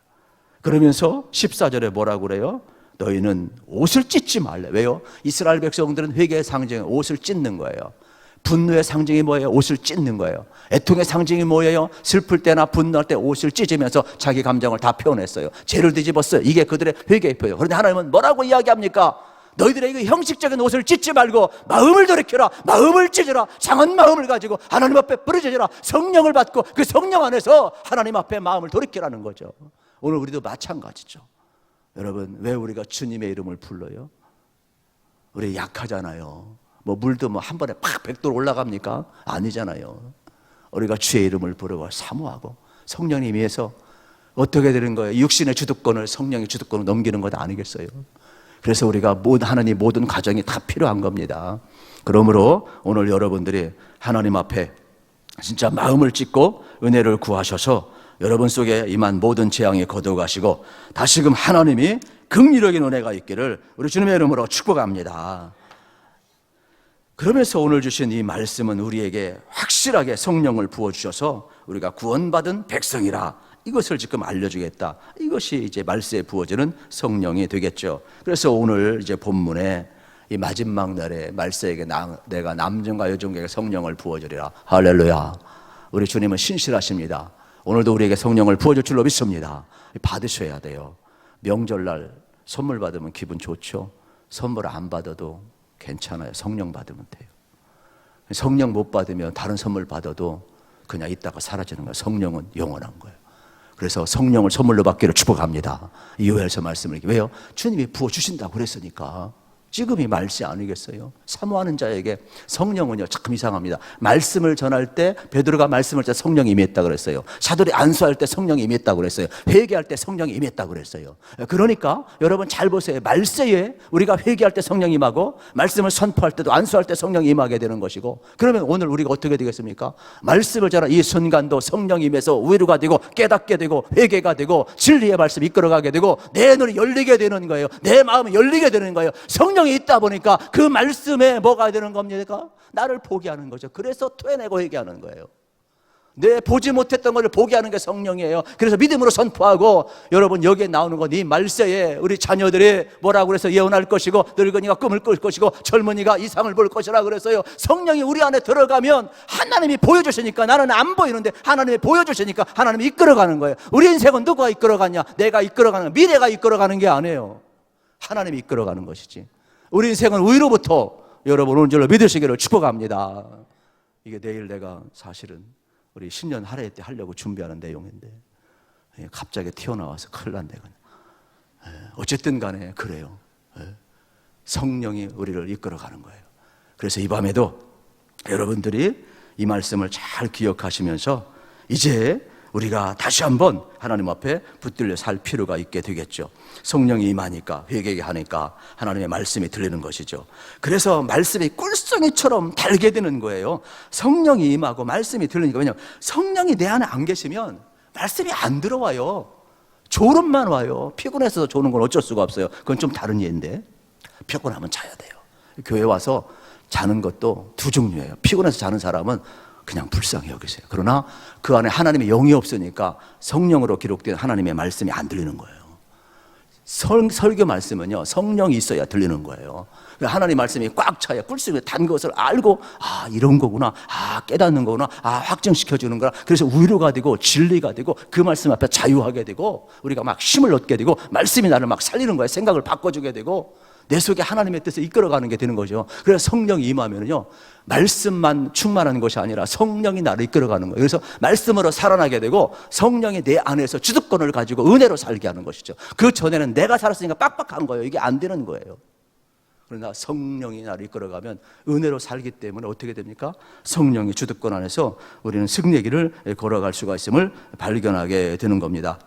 그러면서 14절에 뭐라고 그래요? 너희는 옷을 찢지 말래. 왜요? 이스라엘 백성들은 회개의 상징은 옷을 찢는 거예요. 분노의 상징이 뭐예요? 옷을 찢는 거예요. 애통의 상징이 뭐예요? 슬플 때나 분노할 때 옷을 찢으면서 자기 감정을 다 표현했어요. 죄를 뒤집었어요. 이게 그들의 회개의 표현. 그런데 하나님은 뭐라고 이야기합니까? 너희들에게 형식적인 옷을 찢지 말고 마음을 돌이켜라. 마음을 찢어라. 상한 마음을 가지고 하나님 앞에 부르짖으라. 성령을 받고 그 성령 안에서 하나님 앞에 마음을 돌이키라는 거죠. 오늘 우리도 마찬가지죠. 여러분, 왜 우리가 주님의 이름을 불러요? 우리 약하잖아요. 뭐 물도 뭐 한 번에 팍 100도로 올라갑니까? 아니잖아요. 우리가 주의 이름을 부르고 사모하고 성령님 위해서 어떻게 되는 거예요? 육신의 주도권을 성령의 주도권으로 넘기는 것 아니겠어요? 그래서 우리가 하나님 모든 과정이 다 필요한 겁니다. 그러므로 오늘 여러분들이 하나님 앞에 진짜 마음을 찢고 은혜를 구하셔서 여러분 속에 임한 모든 재앙이 거둬가시고 다시금 하나님이 긍휼적인 은혜가 있기를 우리 주님의 이름으로 축복합니다. 그러면서 오늘 주신 이 말씀은 우리에게 확실하게 성령을 부어주셔서 우리가 구원받은 백성이라 이것을 지금 알려주겠다. 이것이 이제 말세에 부어지는 성령이 되겠죠. 그래서 오늘 이제 본문에 이 마지막 날에 말세에게 내가 남정과 여종에게 성령을 부어주리라. 할렐루야. 우리 주님은 신실하십니다. 오늘도 우리에게 성령을 부어줄 줄로 믿습니다. 받으셔야 돼요. 명절날 선물 받으면 기분 좋죠. 선물 안 받아도 괜찮아요. 성령 받으면 돼요. 성령 못 받으면 다른 선물 받아도 그냥 있다가 사라지는 거예요. 성령은 영원한 거예요. 그래서 성령을 선물로 받기를 축복합니다. 요엘서 말씀을. 왜요? 주님이 부어주신다고 그랬으니까. 지금이 말세 아니겠어요? 사모하는 자에게 성령은요 참 이상합니다. 말씀을 전할 때 베드로가 말씀을 때 성령이 임했다 그랬어요. 사도들이 안수할 때 성령이 임했다 그랬어요. 회개할 때 성령이 임했다 그랬어요. 그러니까 여러분 잘 보세요. 말세에 우리가 회개할 때 성령이 임하고 말씀을 선포할 때도 안수할 때 성령이 임하게 되는 것이고, 그러면 오늘 우리가 어떻게 되겠습니까? 말씀을 전한 이 순간도 성령이 임해서 위로가 되고 깨닫게 되고 회개가 되고 진리의 말씀 이끌어가게 되고 내 눈이 열리게 되는 거예요. 내 마음이 열리게 되는 거예요. 성령이 있다 보니까 그 말씀에 뭐가 되는 겁니까? 나를 보게 하는 거죠. 그래서 토해내고 회개하는 거예요. 내 보지 못했던 것을 보게 하는 게 성령이에요. 그래서 믿음으로 선포하고, 여러분 여기에 나오는 건 이 말세에 우리 자녀들이 뭐라고 그래서 예언할 것이고 늙은이가 꿈을 꿀 것이고 젊은이가 이상을 볼 것이라 그랬어요. 성령이 우리 안에 들어가면 하나님이 보여주시니까, 나는 안 보이는데 하나님이 보여주시니까 하나님이 이끌어가는 거예요. 우리 인생은 누가 이끌어가냐? 내가 이끌어가는, 미래가 이끌어가는 게 아니에요. 하나님이 이끌어가는 것이지. 우리 인생은 위로부터 여러분 오늘 줄로 믿으시기를 축복합니다. 이게 내일 내가 사실은 우리 신년 할애 때 하려고 준비하는 내용인데 갑자기 튀어나와서 큰일 났네. 어쨌든 간에 그래요. 성령이 우리를 이끌어가는 거예요. 그래서 이 밤에도 여러분들이 이 말씀을 잘 기억하시면서 이제 우리가 다시 한번 하나님 앞에 붙들려 살 필요가 있게 되겠죠. 성령이 임하니까, 회개하게 하니까 하나님의 말씀이 들리는 것이죠. 그래서 말씀이 꿀송이처럼 달게 되는 거예요. 성령이 임하고 말씀이 들리니까. 왜냐하면 성령이 내 안에 안 계시면 말씀이 안 들어와요. 졸음만 와요. 피곤해서 조는 건 어쩔 수가 없어요. 그건 좀 다른 예인데, 피곤하면 자야 돼요. 교회 와서 자는 것도 두 종류예요. 피곤해서 자는 사람은 그냥 불쌍히 여기세요. 그러나 그 안에 하나님의 영이 없으니까 성령으로 기록된 하나님의 말씀이 안 들리는 거예요. 설교 말씀은요 성령이 있어야 들리는 거예요. 하나님 말씀이 꽉 차야 꿀속에 단 것을 알고, 아 이런 거구나, 아 깨닫는 거구나, 아 확증시켜 주는 거라. 그래서 위로가 되고 진리가 되고 그 말씀 앞에 자유하게 되고 우리가 막 힘을 얻게 되고 말씀이 나를 막 살리는 거예요. 생각을 바꿔주게 되고 내 속에 하나님의 뜻을 이끌어가는 게 되는 거죠. 그래서 성령이 임하면요 말씀만 충만한 것이 아니라 성령이 나를 이끌어가는 거예요. 그래서 말씀으로 살아나게 되고 성령이 내 안에서 주도권을 가지고 은혜로 살게 하는 것이죠. 그 전에는 내가 살았으니까 빡빡한 거예요. 이게 안 되는 거예요. 그러나 성령이 나를 이끌어가면 은혜로 살기 때문에 어떻게 됩니까? 성령의 주도권 안에서 우리는 승리의 길을 걸어갈 수가 있음을 발견하게 되는 겁니다.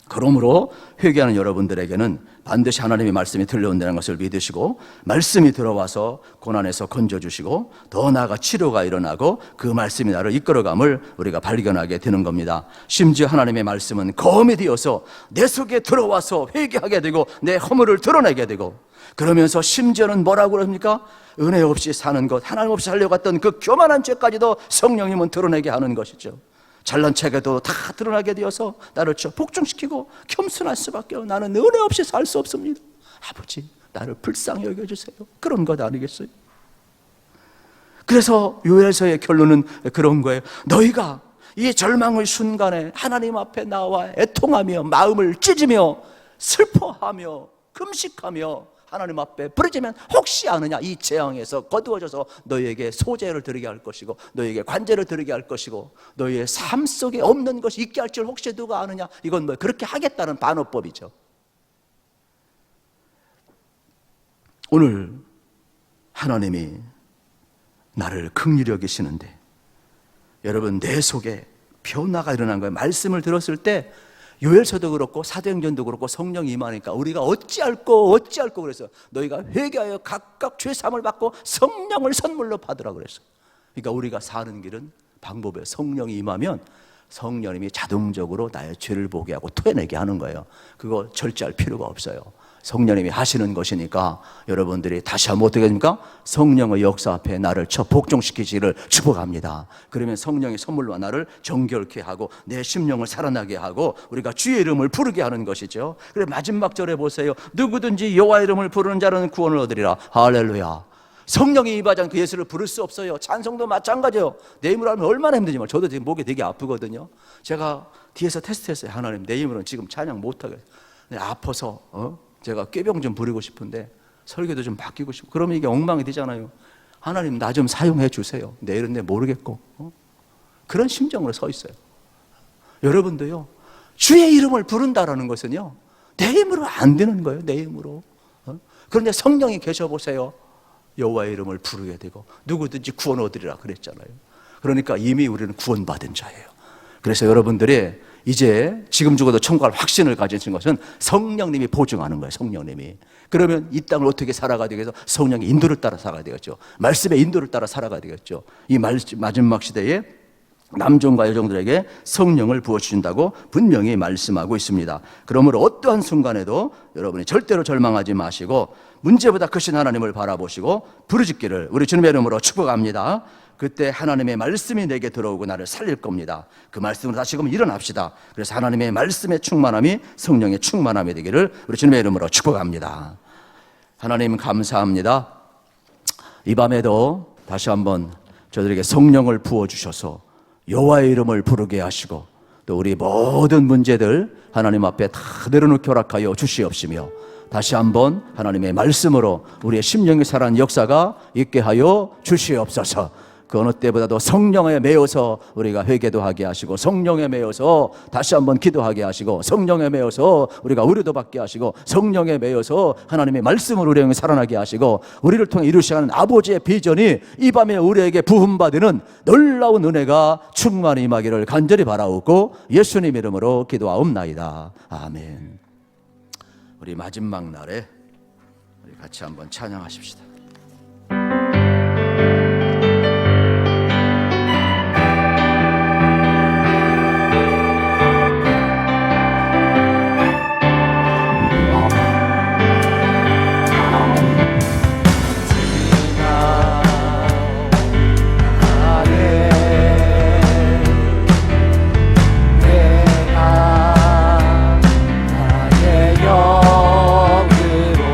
그러므로 회개하는 여러분들에게는 반드시 하나님의 말씀이 들려온다는 것을 믿으시고, 말씀이 들어와서 고난에서 건져주시고, 더 나아가 치료가 일어나고 그 말씀이 나를 이끌어감을 우리가 발견하게 되는 겁니다. 심지어 하나님의 말씀은 검이 되어서 내 속에 들어와서 회개하게 되고 내 허물을 드러내게 되고, 그러면서 심지어는 뭐라고 그럽니까? 은혜 없이 사는 것, 하나님 없이 살려고 했던 그 교만한 죄까지도 성령님은 드러내게 하는 것이죠. 잘난 체계도 다 드러나게 되어서 나를 복종시키고 겸손할 수밖에 없어요. 나는 은혜 없이 살 수 없습니다. 아버지, 나를 불쌍히 여겨주세요. 그런 것 아니겠어요? 그래서 요엘서의 결론은 그런 거예요. 너희가 이 절망의 순간에 하나님 앞에 나와 애통하며 마음을 찢으며 슬퍼하며 금식하며 하나님 앞에 부르짖으면 혹시 아느냐, 이 재앙에서 거두어져서 너희에게 소재를 드리게 할 것이고 너희에게 관제를 드리게 할 것이고 너희의 삶 속에 없는 것이 있게 할 줄 혹시 누가 아느냐. 이건 뭐 그렇게 하겠다는 반어법이죠. 오늘 하나님이 나를 긍휼히 여기시는데, 여러분 내 속에 변화가 일어난 거예요. 말씀을 들었을 때 요엘서도 그렇고 사도행전도 그렇고 성령이 임하니까 우리가 어찌할꼬 그래서 너희가 회개하여 각각 죄사함을 받고 성령을 선물로 받으라 그랬어. 그러니까 우리가 사는 길은 방법에 성령이 임하면 성령님이 자동적으로 나의 죄를 보게 하고 토해내게 하는 거예요. 그거 절제할 필요가 없어요. 성령님이 하시는 것이니까 여러분들이 다시 한번 어떻게 됩니까? 성령의 역사 앞에 나를 복종시키시기를 축복합니다. 그러면 성령의 선물로 나를 정결케 하고 내 심령을 살아나게 하고 우리가 주의 이름을 부르게 하는 것이죠. 그래 마지막 절에 보세요. 누구든지 여호와 이름을 부르는 자는 구원을 얻으리라. 할렐루야. 성령이 임하지 않고 예수를 부를 수 없어요. 찬송도 마찬가지예요. 내 힘으로 하면 얼마나 힘들지만 저도 지금 목이 되게 아프거든요. 제가 뒤에서 테스트했어요. 하나님 내 힘으로는 지금 찬양 못하겠어요. 아파서 제가 꾀병 좀 부리고 싶은데 설교도 좀 바뀌고 싶고 그러면 이게 엉망이 되잖아요. 하나님 나 좀 사용해 주세요. 내일은 내 모르겠고 그런 심정으로 서 있어요. 여러분도요, 주의 이름을 부른다라는 것은요 내 힘으로 안 되는 거예요. 내 힘으로. 그런데 성령이 계셔보세요. 여호와의 이름을 부르게 되고 누구든지 구원 얻으리라 그랬잖아요. 그러니까 이미 우리는 구원받은 자예요. 그래서 여러분들이 이제 지금 죽어도 천국할 확신을 가지신 것은 성령님이 보증하는 거예요. 성령님이. 그러면 이 땅을 어떻게 살아가야 되겠어? 성령의 인도를 따라 살아가야 되겠죠. 말씀의 인도를 따라 살아가야 되겠죠. 이 마지막 시대에 남종과 여종들에게 성령을 부어주신다고 분명히 말씀하고 있습니다. 그러므로 어떠한 순간에도 여러분이 절대로 절망하지 마시고 문제보다 크신 하나님을 바라보시고 부르짖기를 우리 주님의 이름으로 축복합니다. 그때 하나님의 말씀이 내게 들어오고 나를 살릴 겁니다. 그 말씀으로 다시금 일어납시다. 그래서 하나님의 말씀의 충만함이 성령의 충만함이 되기를 우리 주님의 이름으로 축복합니다. 하나님 감사합니다. 이 밤에도 다시 한번 저들에게 성령을 부어주셔서 여호와의 이름을 부르게 하시고 또 우리 모든 문제들 하나님 앞에 다 내려놓게 허락하여 주시옵시며 다시 한번 하나님의 말씀으로 우리의 심령이 살아난 역사가 있게 하여 주시옵소서. 그 어느 때보다도 성령에 매여서 우리가 회개도 하게 하시고 성령에 매여서 다시 한번 기도하게 하시고 성령에 매여서 우리가 의뢰도 받게 하시고 성령에 매여서 하나님의 말씀을 우리 영에 살아나게 하시고 우리를 통해 이루시는 아버지의 비전이 이 밤에 우리에게 부음받는 놀라운 은혜가 충만히 임하기를 간절히 바라옵고 예수님 이름으로 기도하옵나이다. 아멘. 우리 마지막 날에 우리 같이 한번 찬양하십시다. 영으로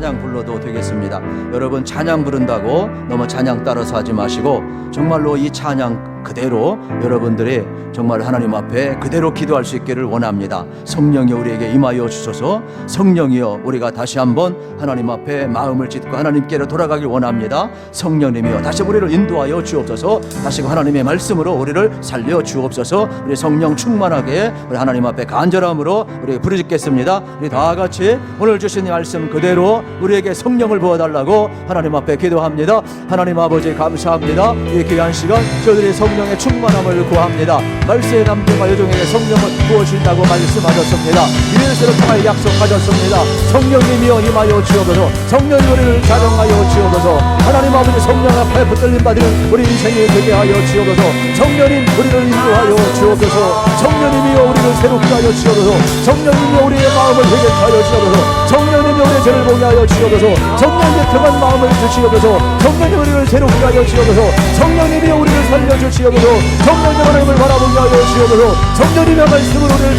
찬양 불러도 되겠습니다. 여러분 찬양 부른다고 너무 찬양 따라서 하지 마시고 정말로 이 찬양 그대로 여러분들이 정말 하나님 앞에 그대로 기도할 수 있기를 원합니다. 성령이 우리에게 임하여 주소서. 성령이여 우리가 다시 한번 하나님 앞에 마음을 찢고 하나님께로 돌아가길 원합니다. 성령님이여 다시 우리를 인도하여 주옵소서. 다시 하나님의 말씀으로 우리를 살려 주옵소서. 우리 성령 충만하게 우리 하나님 앞에 간절함으로 우리 부르짖겠습니다. 우리 다 같이 오늘 주신 말씀 그대로 우리에게 성령을 부어달라고 하나님 앞에 기도합니다. 하나님 아버지 감사합니다. 이 귀한 시간 저희들이 성령의 충만함을 구합니다. 말세의 남자와 여종에게 성령을 부어주신다고 말씀하셨습니다. 유일세를 통하여 약속하셨습니다. 성령님이여 임하여 주옵소서. 성령이 우리를 자정하여 주옵소서. 하나님 아버지 성령 앞에 붙들림 받는 우리 인생이 되게 하여 주옵소서. 성령님 우리를 인도하여 주옵소서. 성령님이여 우리를 새롭게 하여 주옵소서. 성령님이여 우리의 마음을 회개하여 주옵소서. 성령님이여 우리의 죄를 보게 하여 주옵소서. 성령님의 평안 마음을 주시옵소서. 성령님 우리를 새롭게 하여 주옵소서. 성령님이여 우리를 살려주시옵소서. 성령님 하나님을 바라보게 하여 주옵소서. 성령님의 말씀으로 우리를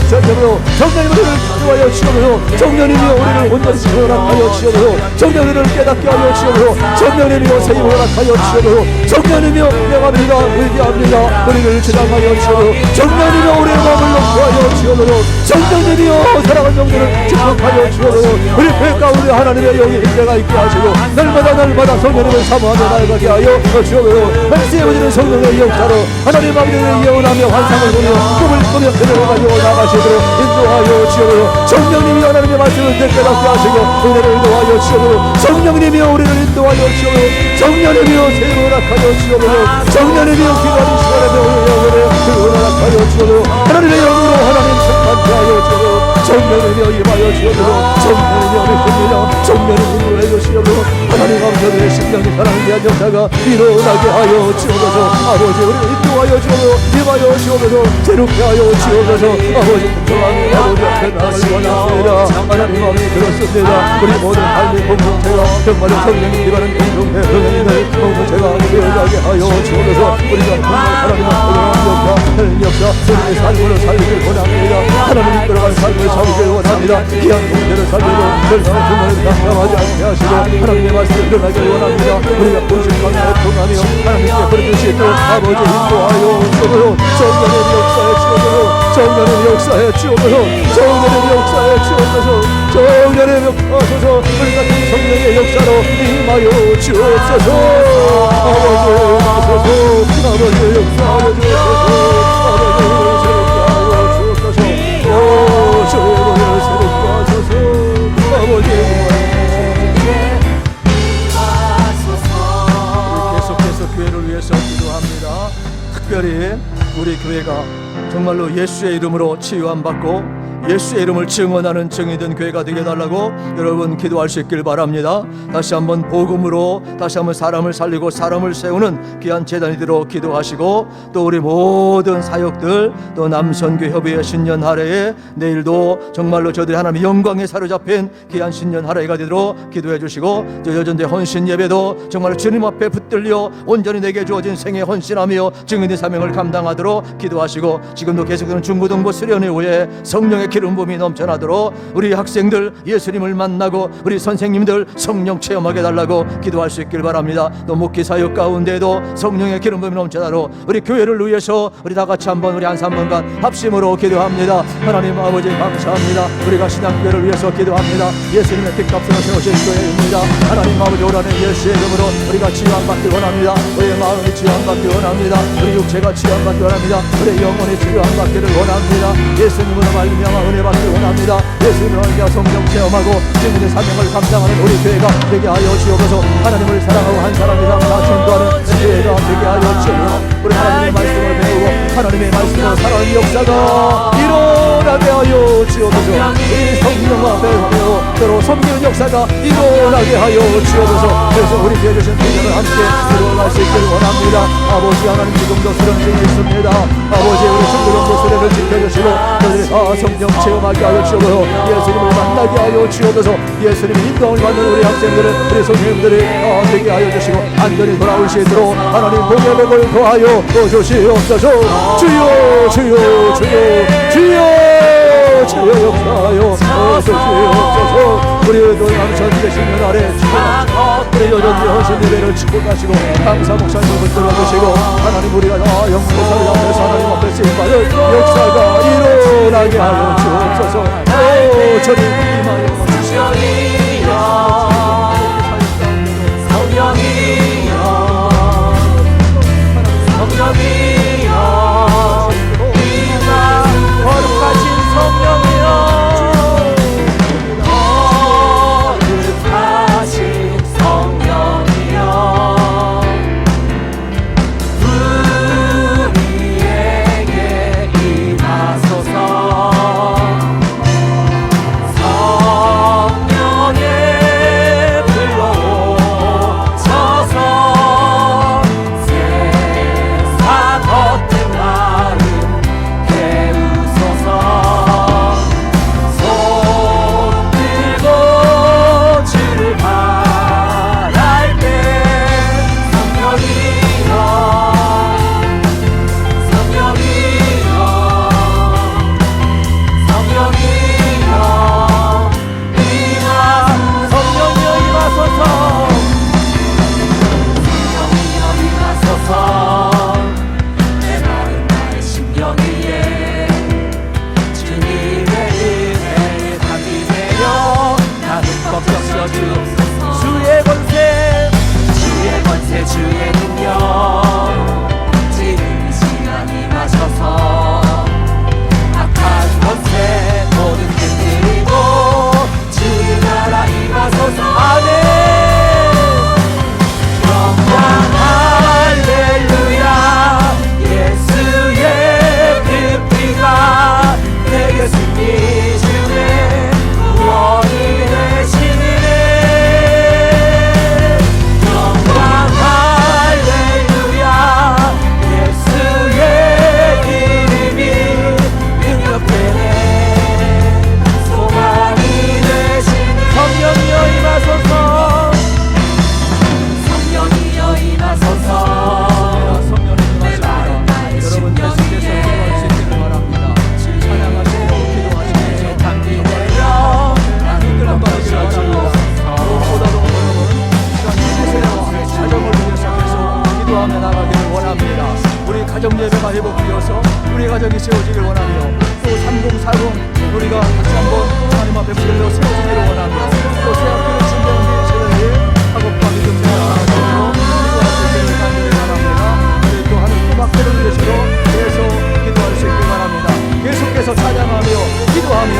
주옵소서. 성령님 우리를 인도하여 주옵소서. 성령님이여 우리를 온전히 허락하여 주옵소서. 성령님을 깨닫게 하여 주옵소서. 성령님이여 새 힘을 허락하여 주옵소서. 성령님이여 명합니다 위대합니다 우리를 주장하여 주옵소서. 성령님이여 우리의 마음을 높여하여 주옵소서. 성령님이여 사랑하는 영들을 축복하여 주옵소서. 우리 배 가운데 하나님의 영이 임재가 있게 하시고 날마다 성령님을 사모하며 나아가게 하여 주옵소서. 말씀에 오시는 성령의 역사로 하나님 아버지의 예언하며 환상을 보며 꿈을 꾸며 그대로 가지고 나가시도록 인도하여 주옵소서. 성령님이 하나님의 말씀을 깨닫게 하시고 은혜를 인도하여 주옵소서. 성령님이여 우리를 인도하여 주옵소서. 성령님이여 새로 허락하여 주옵소서. 성령님이여 기다린 시간에 영혼을 허락하여 주옵소서. 하나님의 영으로 하나님 성탄케 하여 주옵소서. 성령님이여 임하여 주옵소서. 성령님이여 믿습니다. 성령님이여 인도하여 주옵소서. 하나님 아버지의 심령이 하나님의 한 역사가 일어나게 하여 주옵소서. 아버지 우리를 인도하여 주옵소서. 임하여 주옵소서. 새롭게 하여 주옵소서. 아버지 평안히 아버지 앞에 나아갈 원합니다. 하나님 아버지 들었습니다. 우리 모든 삶의 공동체가 정말 성령이 일하는 공동체 성령님을 공동체가 되어가게 하여 주옵소서. 우리가 정말 하나님 앞에 역사 우리의 삶을 살기를 원합니다. 하나님 이끌어갈 삶을 살기를 원합니다. 귀한 공동체를 살리고 절망의 중간을 낙담하지 않게 하시고 하나님의 말씀을 일어나기를 원합니다. 우리가 본심과 통하며 하나님께 부르짖을 때 아버지 인도하여 주옵소서. 성령의 역사에 주옵소서. 성령의 역사에 주옵소서. 성령의 역사에 주옵소서. 성령의 역사소서. 우리 같은 성령의 역사로 임하여 주옵소서. 아버지 하소서. 아버지 역사하여 주옵소서. 아버지 새롭게 하여 주옵소서. 주의 은혜를 새롭게 하소서. 아버지 우리 교회가 정말로 예수의 이름으로 치유함 받고 예수의 이름을 증언하는 증인된 교회가 되게 해달라고 여러분 기도할 수 있길 바랍니다. 다시 한번 복음으로 다시 한번 사람을 살리고 사람을 세우는 귀한 재단이 되도록 기도하시고, 또 우리 모든 사역들, 또 남선교 협의회 신년 할애에 내일도 정말로 저들이 하나님의 영광에 사로잡힌 귀한 신년 할애가 되도록 기도해 주시고, 또 여전대 헌신 예배도 정말로 주님 앞에 붙들려 온전히 내게 주어진 생에 헌신하며 증인의 사명을 감당하도록 기도하시고, 지금도 계속되는 중고등부 수련회 후에 성령의 기름 부음이 넘쳐나도록 우리 학생들 예수님을 만나고 우리 선생님들 성령 체험하게 달라고 기도할 수 있길 바랍니다. 또 목회 사역 가운데도 성령의 기름 부음이 넘쳐나도록 우리 교회를 위해서 우리 다 같이 한번 우리 한 3분간 합심으로 기도합니다. 하나님 아버지 감사합니다. 우리가 신앙교회를 위해서 기도합니다. 예수님의 핏값으로 세우신 교회입니다. 하나님 아버지 오라는 예수의 이름으로 우리가 치유함받길 원합니다. 우리의 마음이 치유함받길 원합니다. 우리 육체가 치유함받길 원합니다. 우리의 영혼이 치유함받기를 원합니다. 예수님으로 말미암아 은혜 받기를 원합니다. 예수님을 알게 성령 체험하고 증인의 사명을 감당하는 우리 교회가 되게 하여 주옵소서. 하나님을 사랑하고 한 사람이랑 다 전도하는 교회가 되게 하여 주옵소서. 우리 하나님의 말씀을 배우고 하나님의 말씀으로 살아가는 역사가 일어나게 하여 주옵소서. 이 성령 앞에 하며 때로 섬기는 역사가 일어나게 하여 주옵소서. 그래서 우리 교회 주신 비전을 함께 이루어갈 수 있기를 원합니다. 아버지 하나님 지금도 수련 중에 있습니다. 아버지 우리 중고등부 수련을 지켜주시고 저들이 다 성령 체험하게 하여 주옵소서. 예수님을 만나게 하여 주옵소서. 예수님의 인도함을 받는 우리 학생들은 우리 선생님들이 되게 하여 주시고 안전히 돌아올 수 있도록 하나님 복의 복을 더하여 주시옵소서. 주여 주여 주여 주여 주여 역사하여 주시옵소서. 우리도 남천대 신년 아래 우리 여전히 헌신 예배를 축복하시고 강사 목사님을 붙들어주시고 하나님 우리가 영문의 사를 앞에서 하나님 앞에 쓰임받을 역사가 일어나게 하여 주옵소서. 저리 임하여 주시옵소서. 성령이여 성령이여 우리가 거룩하신 성령이여 가정예배가 회복되어서 우리 가정이 세워지길 원하며, 또 3040 우리가 같이 한번 하나님 앞에 붙들려 세워지기를 원하며, 또 새학기를 준비하는 우리 세대들이 학업과 믿음 생활을 기도할 수 있기를 간절히 바랍니다. 우리 또 하는 음악회를 위해서 기도할 수 있길 바랍니다. 계속해서 찬양하며 기도하며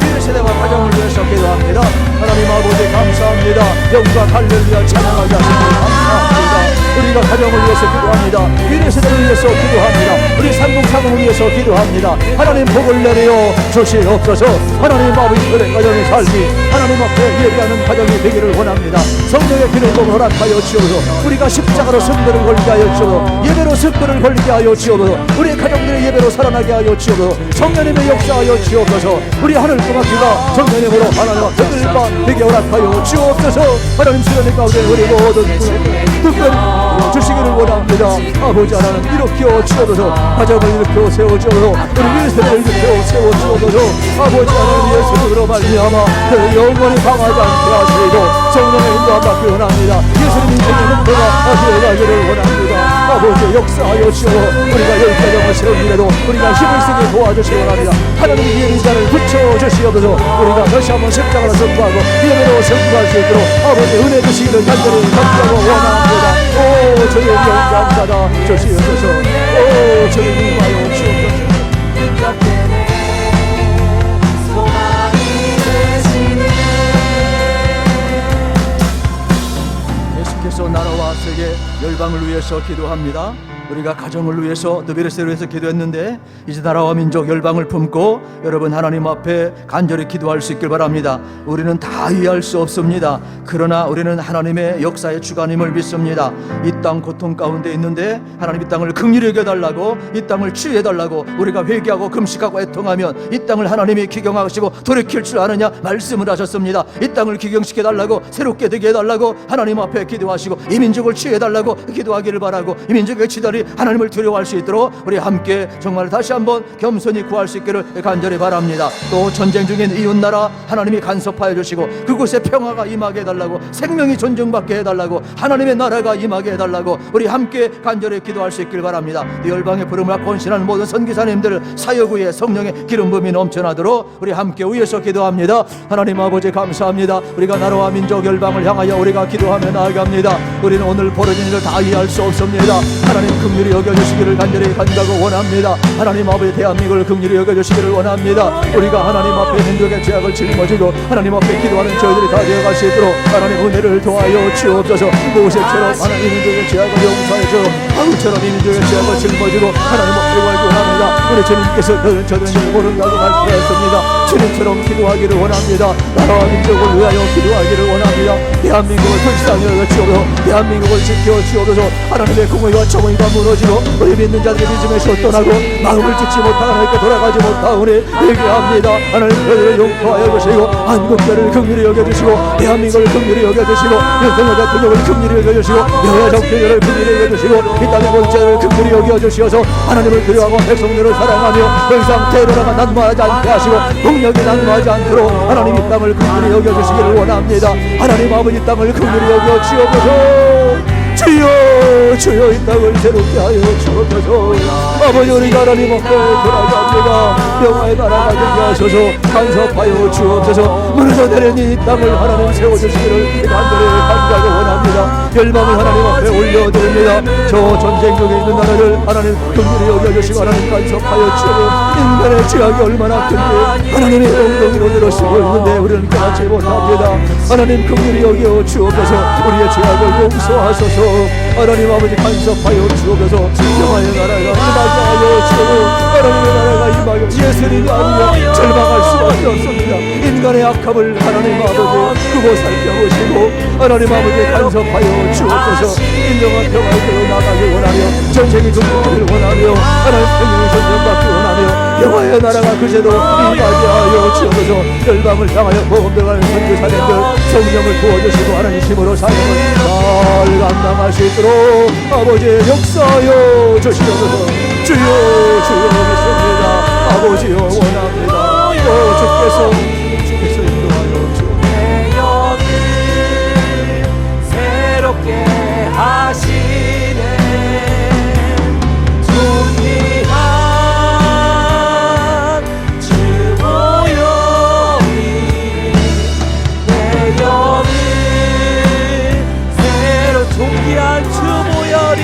우리 세대와 가정을 위해서 기도합니다. 하나님 아버지 감사합니다. 영광 할렐루야 찬양하게 하시니 감사합니다. 우리가 가정을 위해서 기도합니다. 미래 세대를 위해서 기도합니다. 우리 상공상을 위해서 기도합니다. 하나님 복을 내려 주시옵소서. 하나님 아버지 그의 가정의 삶이 하나님 앞에 예배하는 가정이 되기를 원합니다. 성령의 기름을 허락하여 주옵소서. 우리가 십자가로 승부를 걸게 하여 주옵소서. 예배로 승부를 걸게 하여 주옵소서. 우리 가정들의 예배로 살아나게 하여 주옵소서. 성령님의 역사하여 주옵소서. 우리 하늘 꼬마귀가 성령님으로 하나님과 대들바 되게 허락하여 주옵소서. 하나님 수련의 가운데 우리 모든 특별히 주시기를 원합니다. 아버지 하나님 일으켜 주옵소서. 가정을 일으켜 세워주옵소서. 우리 일세를 일으켜 세워주옵소서. 아버지 하나님 예수님으로 말미암아 그 영원히 강하지 않게 하시고 성령의 인도함 받기 원합니다. 예수님 인생의 능력과 되어가기를 원합니다. 아버지 역사하여 주옵소서. 우리가 열 가정을 세우기에도 우리가 힘을 쓰게 도와주시기 원합니다. 하나님의 예리자를 붙여주시옵소서. 우리가 다시 한번 십자가로 승부하고 예배로 승부할 수 있도록 아버지 은혜 주시기를 간절히 간구하고 원합니다. 오 주님 영광받아 주시옵소서. 오 주님 임하여 주옵소서. 예수께서 나라와 세계 열방을 위해서 기도합니다. 우리가 가정을 위해서 또 미래세를 위해서 기도했는데 이제 나라와 민족 열방을 품고 여러분 하나님 앞에 간절히 기도할 수 있길 바랍니다. 우리는 다 이해할 수 없습니다. 그러나 우리는 하나님의 역사의 주관임을 믿습니다. 이 땅 고통 가운데 있는데 하나님 이 땅을 긍휼히 여겨달라고, 이 땅을 치유해달라고 우리가 회개하고 금식하고 애통하면 이 땅을 하나님이 기경하시고 돌이킬 줄 아느냐 말씀을 하셨습니다. 이 땅을 기경시켜달라고, 새롭게 되게 해달라고 하나님 앞에 기도하시고 이 민족을 치유해달라고 기도하기를 바라고, 이 민족의 지달이 하나님을 두려워할 수 있도록 우리 함께 정말 다시 한번 겸손히 구할 수 있기를 간절히 바랍니다. 또 전쟁 중인 이웃나라 하나님이 간섭하여 주시고 그곳에 평화가 임하게 해달라고, 생명이 존중받게 해달라고, 하나님의 나라가 임하게 해달라고 우리 함께 간절히 기도할 수 있길 바랍니다. 이 열방의 부름을 받고 헌신하는 모든 선기사님들 사역 위에 성령의 기름 부음이 넘쳐나도록 우리 함께 위에서 기도합니다. 하나님 아버지 감사합니다. 우리가 나라와 민족 열방을 향하여 우리가 기도하며 나아갑니다. 우리는 오늘 벌어진 일을 다 이해할 수 없습니다. 하나님 긍휼히 여겨주시기를 간절히 간구하고 원합니다. 하나님 아버지 대한민국을 긍휼히 여겨주시기를 원합니다. 우리가 하나님 앞에 민족의 죄악을 짊어지고 하나님 앞에 기도하는 저희들이 다 되어갈 수 있도록 하나님 은혜를 도와여 주옵소서. 모세처럼 하나님 민족의 죄악을 용서해줘 아우처럼 이 민족의 죄악을 짊어지고 하나님 앞에 구하기 원합니다. 우리 주님께서 너는 저들을 모른다고 말씀하셨습니다. 주님처럼 기도하기를 원합니다. 나라와 민족을 위하여 기도하기를 원합니다. 대한민국을 불쌍히 여겨주옵소서. 대한민국을 지켜주옵소서. 하나님의 공의와 정의가 무너지고 우리 믿는 자들의 믿음에서 떠나고 마음을 짓지 못하고 하나님께 돌아가지 못하오니 회개합니다. 하나님 저희를 용서하여 주시고 한국교를 긍휼히 여겨주시고 대한민국을 긍휼히 여겨주시고 윤석열 대통령을 긍휼히 여겨주시고 여야 정권을 긍휼히 여겨주시고 이 땅의 본체를 긍휼히 여겨주시어서 하나님을 두려워하고 백성들을 사랑하며 더 이상 테러가 난무하지 않게 하시고 폭력이 난무하지 않도록 하나님 이 땅을 긍휼히 여겨주시기를 원합니다. 하나님 아버지 땅을 긍휼히 여겨주옵소서. 주여 이 땅을 새롭게 하여 주옵소서. 아버지 우리가 하나님 앞에 돌아갑니다. 영화의 나라가 되게 하소서. 간섭하여 주옵소서. 무너져 내린 이 땅을 하나님 세워주시기를 간절히 간구하고 원합니다. 열방을 하나님 앞에 올려드립니다. 저 전쟁 중에 있는 나라를 하나님 긍휼히 여겨주시고 하나님 간섭하여 주옵소서. 인간의 죄악이 얼마나 큰지 하나님의 엉덩이로 들으시고 있는데 우리는 깨닫지 못합니다. 하나님 긍휼히 여겨 주옵소서. 우리의 죄악을 용서하소서. 하나님 아버지 간섭하여 주옵소서. 영화의 나라가 임하게 하여 주옵소서. 하나님의 나라가 임하여 예수님이 아니면 절망할 수밖에 없습니다. 인간의 악함을 하나님 아버지 그거 살펴보시고 하나님 아버지 간섭하여 주옵소서. 인정한 평화를 나가기 원하며 전쟁이 종료하기를 원하며 하나님 생명이 존중받기 원하며 영화의 나라가 그제도 임하게 하여 주옵소서. 열방을 향하여 보험들어가는 선교사님들 성령을 부어주시고 하나님 힘으로 사역을 잘 감당할 수 있도록 아버지의 역사여 주시옵소서. 주여 믿습니다. 아버지여 원합니다. 주께서 인도하여 주옵소서. 새롭게 하시네. 존귀한 주 모여니 내 영이 새로 존귀한 주 모여니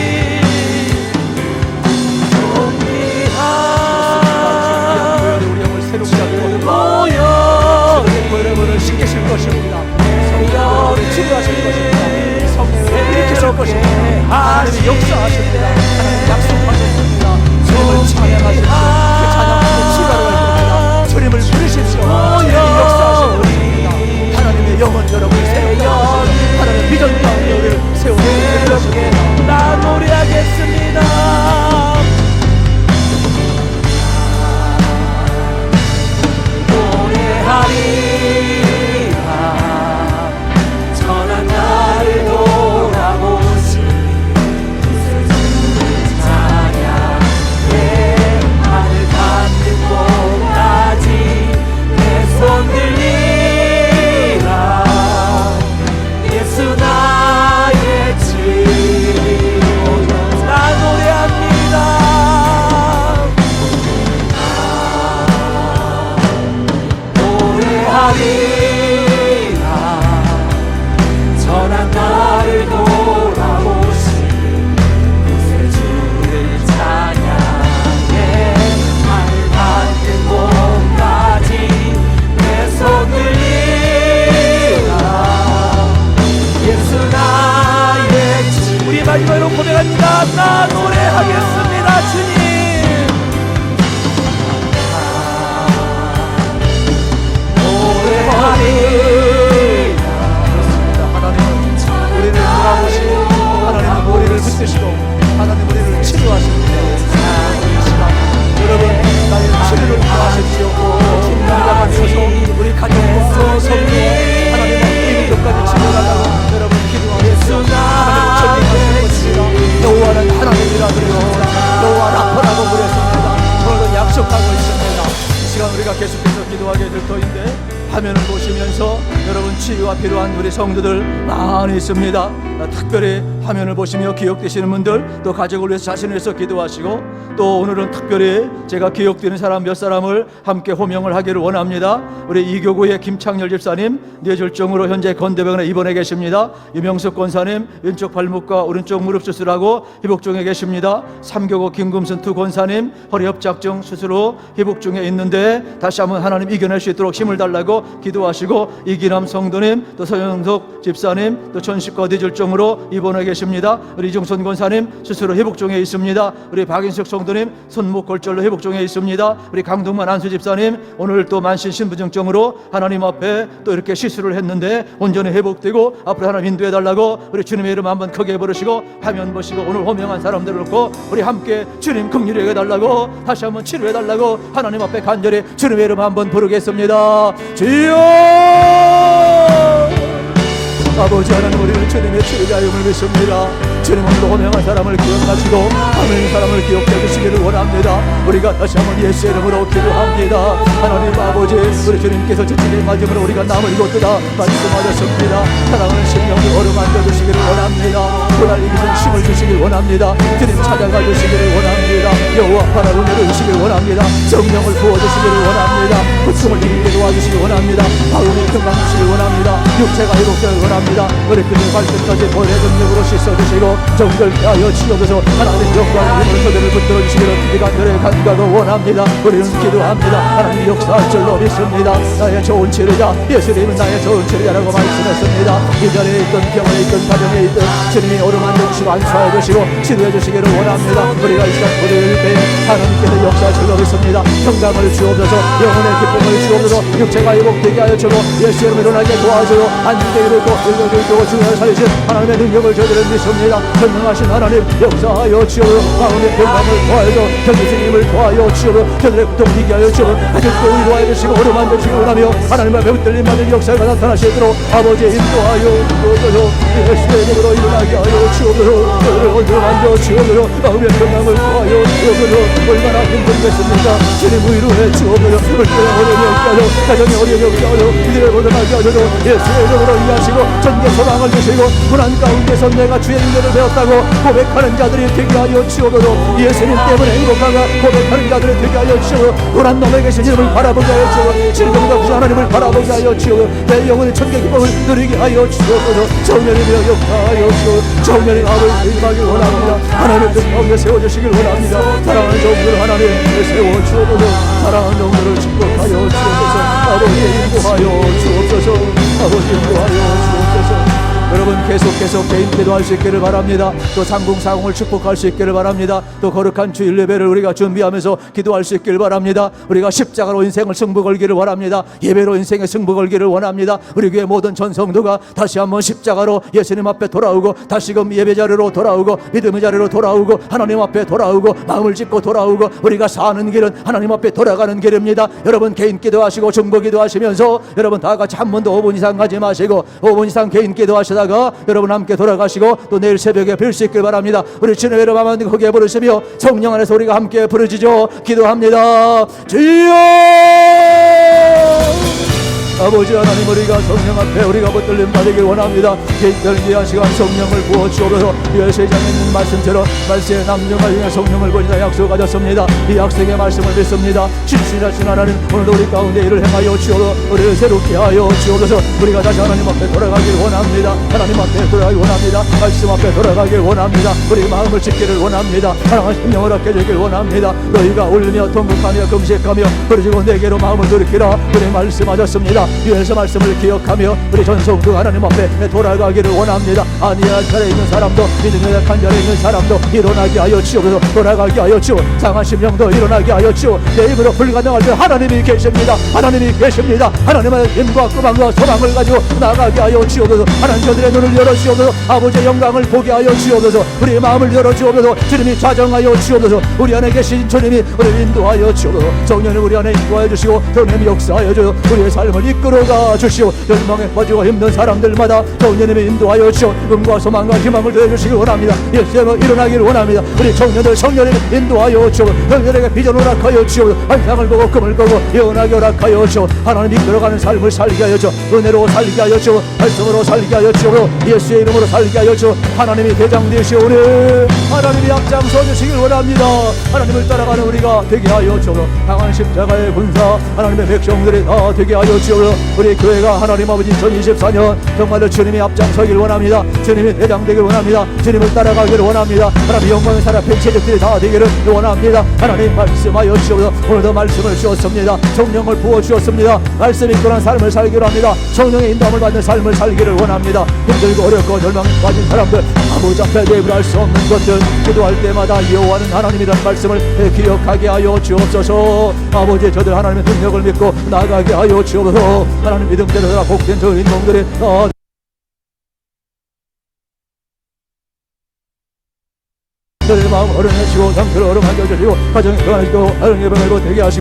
여러분을 시키실 것입니다. 성령을 치료하실 것입니다. 성령을 일으키실 이루실 것입니다. 하나님이 역사하십니다. 하나님 약속하셨습니다. 주님을 찬양하십시오. 그 찬양하시는 시간을 갈 겁니다. 주님을 부르십시오. 주님이 역사하실 것입니다. 하나님의 영혼 여러분을 세우게 하시고 하나님의 비전 가운데 우리를 세우게 하십니다. 나 노래하겠습니다. 노래하리라 전한 나를 돌아보시니 찬양의 하늘 닿는 곳까지 내 손 들리라. 예수 나의 치유 나 노래합니다. 노래하리라 전한 나를 돌아보시니 구세주를 찬양해 하늘 닿는 곳까지 내 손 들리라. 예수 나의 주 우리 마지막으로 고백합니다. 나 노래하겠습니다. 주님 하나님은 우리를 돌아보시고 하나님은 우리를 붙드시고 하나님 우리를 치료하십니다. 이 시간 여러분 나의 치료를 구하십시오. 힘나가 되어서 우리 가정과 성도 하나님의 이민족까지 치료하라고 여러분 기도하십시오. 하나님 전쟁하실 것입니다. 여호와는 하나님이라 그러셨습니다. 여호와 라파라고 그랬습니다. 오늘도 약속하고 있습니다. 이 시간 우리가 계속해서 기도하게 될 터인데 화면을 보시면서 여러분 치유가 필요한 우리 성도들 많이 있습니다. 특별히 화면을 보시며 기억되시는 분들 또 가족을 위해서 자신을 위해서 기도하시고 또 오늘은 특별히 제가 기억되는 사람 몇 사람을 함께 호명을 하기를 원합니다. 우리 이교구의 김창렬 집사님 뇌졸중으로 현재 건대병원에 입원해 계십니다. 유명석 권사님 왼쪽 발목과 오른쪽 무릎 수술하고 회복 중에 계십니다. 삼교구 김금순 두 권사님 허리 협착증 수술 후 회복 중에 있는데 다시 한번 하나님 이겨낼 수 있도록 힘을 달라고 기도하시고 이기남 성도님 또 서영석 집사님 또 전식과 뇌졸중으로 입원해 계십니다. 우리 이종선 권사님 수술 후 회복 중에 있습니다. 우리 박인석 성도님 손목 골절로 회복 중에 있습니다. 우리 강동만 안수 집사님 오늘 또 만신 신부증증으로 하나님 앞에 또 이렇게 시술을 했는데 온전히 회복되고 앞으로 하나님 인도해 달라고 우리 주님의 이름 한번 크게 부르시고 화면 보시고 오늘 호명한 사람들을 놓고 우리 함께 주님 긍휼히 해 달라고 다시 한번 치료해 달라고 하나님 앞에 간절히 주님의 이름 한번 부르겠습니다. 아버지 하나님 우리는 주님의 치료자임을 믿습니다. 주님 오늘도 호명한 사람을 기억하시고 하나님 사람을 기억해 주시기를 원합니다. 우리가 다시 한번 예수의 이름으로 기도합니다. 하나님 아버지 우리 주님께서 지치게 맞음으로 우리가 남을 이곳도다 말씀하셨습니다. 사랑하는 심령을 어루만져 주시기를 원합니다. 그날 이기는 힘을 주시길 원합니다. 주님 찾아가 주시기를 원합니다. 여호와 바라 은혜를 주시길 원합니다. 성령을 부어주시기를 원합니다. 고통을 이기게 도와주시길 원합니다. 마음이 건강 주시길 원합니다. 육체가 회복되길 원합니다. 머리끝을 발끝까지 볼의 능력으로 씻어주시고 정결케 하여 치료해서 하나님 영광의 힘을 그들을 붙들어 주시기를 간절히 간구하고 원합니다. 우리는 기도합니다. 하나님 역사할 줄로 믿습니다. 나의 좋은 치료자 예수님은 나의 좋은 치료자라고 말씀했습니다. 이 자리에 있던 병원에 있던 가정에 있던 주님이 오르만져 주시고 안수하여 주시고 치료해 주시기를 원합니다. 우리가 이 시간 고대일 때 하나님께서 역사할 줄로 믿습니다. 평강을 주옵소서 영혼의 기쁨을 주옵소서 육체가 회복되게 하여 주고 예수의 이름으로 일어나게 도와주고 안주게 이루고 일도고 주님을 살리신 하나님의 능력을 저들은 믿습니다. 전능하신 하나님 역사하여 주옵소서 마음의 평강을 도하여 견디스님을 도하여 주옵소서 저들의 고통이게 하여 주옵소서 가족도 위로하여 주시고 오르만져 주시기 원하며 하나님 앞에 붙들림 받은 역사가 나타나시도록 아버지 인도하여 주옵소서 예수의 이름으로 일어나게 하여 주옵소서 저들을 오르만져 주옵소서 마음의 평강을 도하여 주옵소서 얼마나 힘들겠습니까. 주님 위로해 주옵소서 물결에 어려움이 없게 하여 가정에 어려움이 없게 하여 이들을 벗어나게 하셔서 예수의 이름으로 이해하시고 전개 소망을 주시고 고난 가운데서 내가 주의 인도를 배웠다고 고백하는 자들이 되게 하여 주옵소서 예수님 때문에 행복하가 고백하는 자들이 되게 하여 주옵소서 고난 놈에 계신 이름을 바라보게 하여 주옵소서 질병과 구주 하나님을 바라보게 하여 주옵소서 내 영혼의 천개 기쁨을 누리게 하여 주옵소서 정렬이며 역사하여 주옵소서 정렬이 아버지 임하길 원합니다. 하나님의 뜻 가운데 세워주시길 원합니다. 사랑하는 종들 하나님 세워주옵소서 사랑하는 종들을 축복하여 주옵소서 아버지 인도하여 주옵소서 아버지 인도하여 주옵소서. 여러분 계속 개인 기도할 수 있기를 바랍니다. 또 상궁사공을 축복할 수 있기를 바랍니다. 또 거룩한 주일 예배를 우리가 준비하면서 기도할 수 있기를 바랍니다. 우리가 십자가로 인생을 승부 걸기를 원합니다. 예배로 인생의 승부 걸기를 원합니다. 우리 교회 모든 전성도가 다시 한번 십자가로 예수님 앞에 돌아오고, 다시금 예배 자리로 돌아오고, 믿음의 자리로 돌아오고, 하나님 앞에 돌아오고, 마음을 짓고 돌아오고, 우리가 사는 길은 하나님 앞에 돌아가는 길입니다. 여러분 개인 기도하시고 중보 기도하시면서 여러분 다 같이 한 번도 5분 이상 가지 마시고 5분 이상 개인 기도하시다가 여러분 함께 돌아가시고 또 내일 새벽에 뵐 수 있길 바랍니다. 우리 주님의 이름 한번 크게 부르시며 성령 안에서 우리가 함께 부르짖어 기도합니다. 주여! 아버지 하나님, 우리가 성령 앞에 우리가 붙들림 받으길 원합니다. 개인들 귀한 시간 성령을 부어주옵소서. 열세장에 있는 말씀처럼 말세의 남녀가 중에 성령을 보니라 약속하셨습니다. 이 약속의 말씀을 믿습니다. 신실하신 하나님, 오늘도 우리 가운데 일을 행하여 주옵소서. 우리를 새롭게 하여 주옵소서. 우리가 다시 하나님 앞에 돌아가길 원합니다. 하나님 앞에 돌아가길 원합니다. 말씀 앞에 돌아가길 원합니다. 우리 마음을 지키기를 원합니다. 사랑하는 심령을 얻게 되길 원합니다. 너희가 울며 통곡하며 금식하며 부르짖고 내게로 마음을 돌이키라. 우리 말씀하셨습니다. 위에서 말씀을 기억하며 우리 전성도 하나님 앞에 돌아가기를 원합니다. 아니한 자리에 있는 사람도, 믿음의 약한 자리에 있는 사람도 일어나게 하여 주옵소서. 돌아가게 하여 주옵. 상한 심령도 일어나게 하여 주옵. 내 입으로 불가능할 때 하나님이 계십니다. 하나님이 계십니다. 하나님의 힘과 꾸방과 소망을 가지고 나가게 하여 주옵소서. 하나님 저들의 눈을 열어 주옵소서. 아버지의 영광을 보게 하여 주옵소서. 우리의 마음을 열어 주옵소서. 주님이 좌정하여 주옵소서. 우리 안에 계신 주님이 우리를 인도하여 주옵소서. 성령을 우리 안에 인도하여 주시고 성령님이 역사하여 주옵소서. 우리의 삶을 이끌어가 주시오. 열망에 빠지고 힘든 사람들마다 성령님이 인도하여 주시오. 꿈과 소망과 희망을 더해주시길 원합니다. 예수님은 일어나기를 원합니다. 우리 청년들 성령님이 인도하여 주시오. 형들에게 비전을 허락하여 주시오. 환상을 보고 꿈을 꾸고 예언하게 허락하여 주시오. 하나님 이끌어가는 삶을 살게 하여 주시오. 은혜로 살게 하여 주시오. 말씀으로 살게 하여 주시오. 예수의 이름으로 살게 하여 주시오. 하나님이 대장 되시오니 하나님이 앞장서 주시길 원합니다. 하나님을 따라가는 우리가 되게 하여 주시오. 강한 십자가의 군사 하나님의 백성들이 다 되게 하여 주시오. 우리 교회가 하나님 아버지 2024년 정말로 주님이 앞장서길 원합니다. 주님이 대장되길 원합니다. 주님을 따라가기를 원합니다. 하나님 영광의 사람 백체적들이 다 되기를 원합니다. 하나님 말씀하여 주시옵소서. 오늘도 말씀을 주었습니다. 성령을 부어주었습니다. 말씀 이끌어난 삶을 살기를 합니다. 성령의 인도함을 받는 삶을 살기를 원합니다. 힘들고 어렵고 절망에 빠진 사람들, 아버지 앞에 내부할 수 없는 것들, 기도할 때마다 여호와는 하나님이라는 말씀을 기억하게 하여 주옵소서. 아버지 저들 하나님의 능력을 믿고 나가게 하여 주옵소서. 하나님 믿음대로 다 복된 저 인동들이 저의 마음 어른해지고 상태를 어루만져 주시고 가정에 건강하시고 어른의 병을 되게 하시고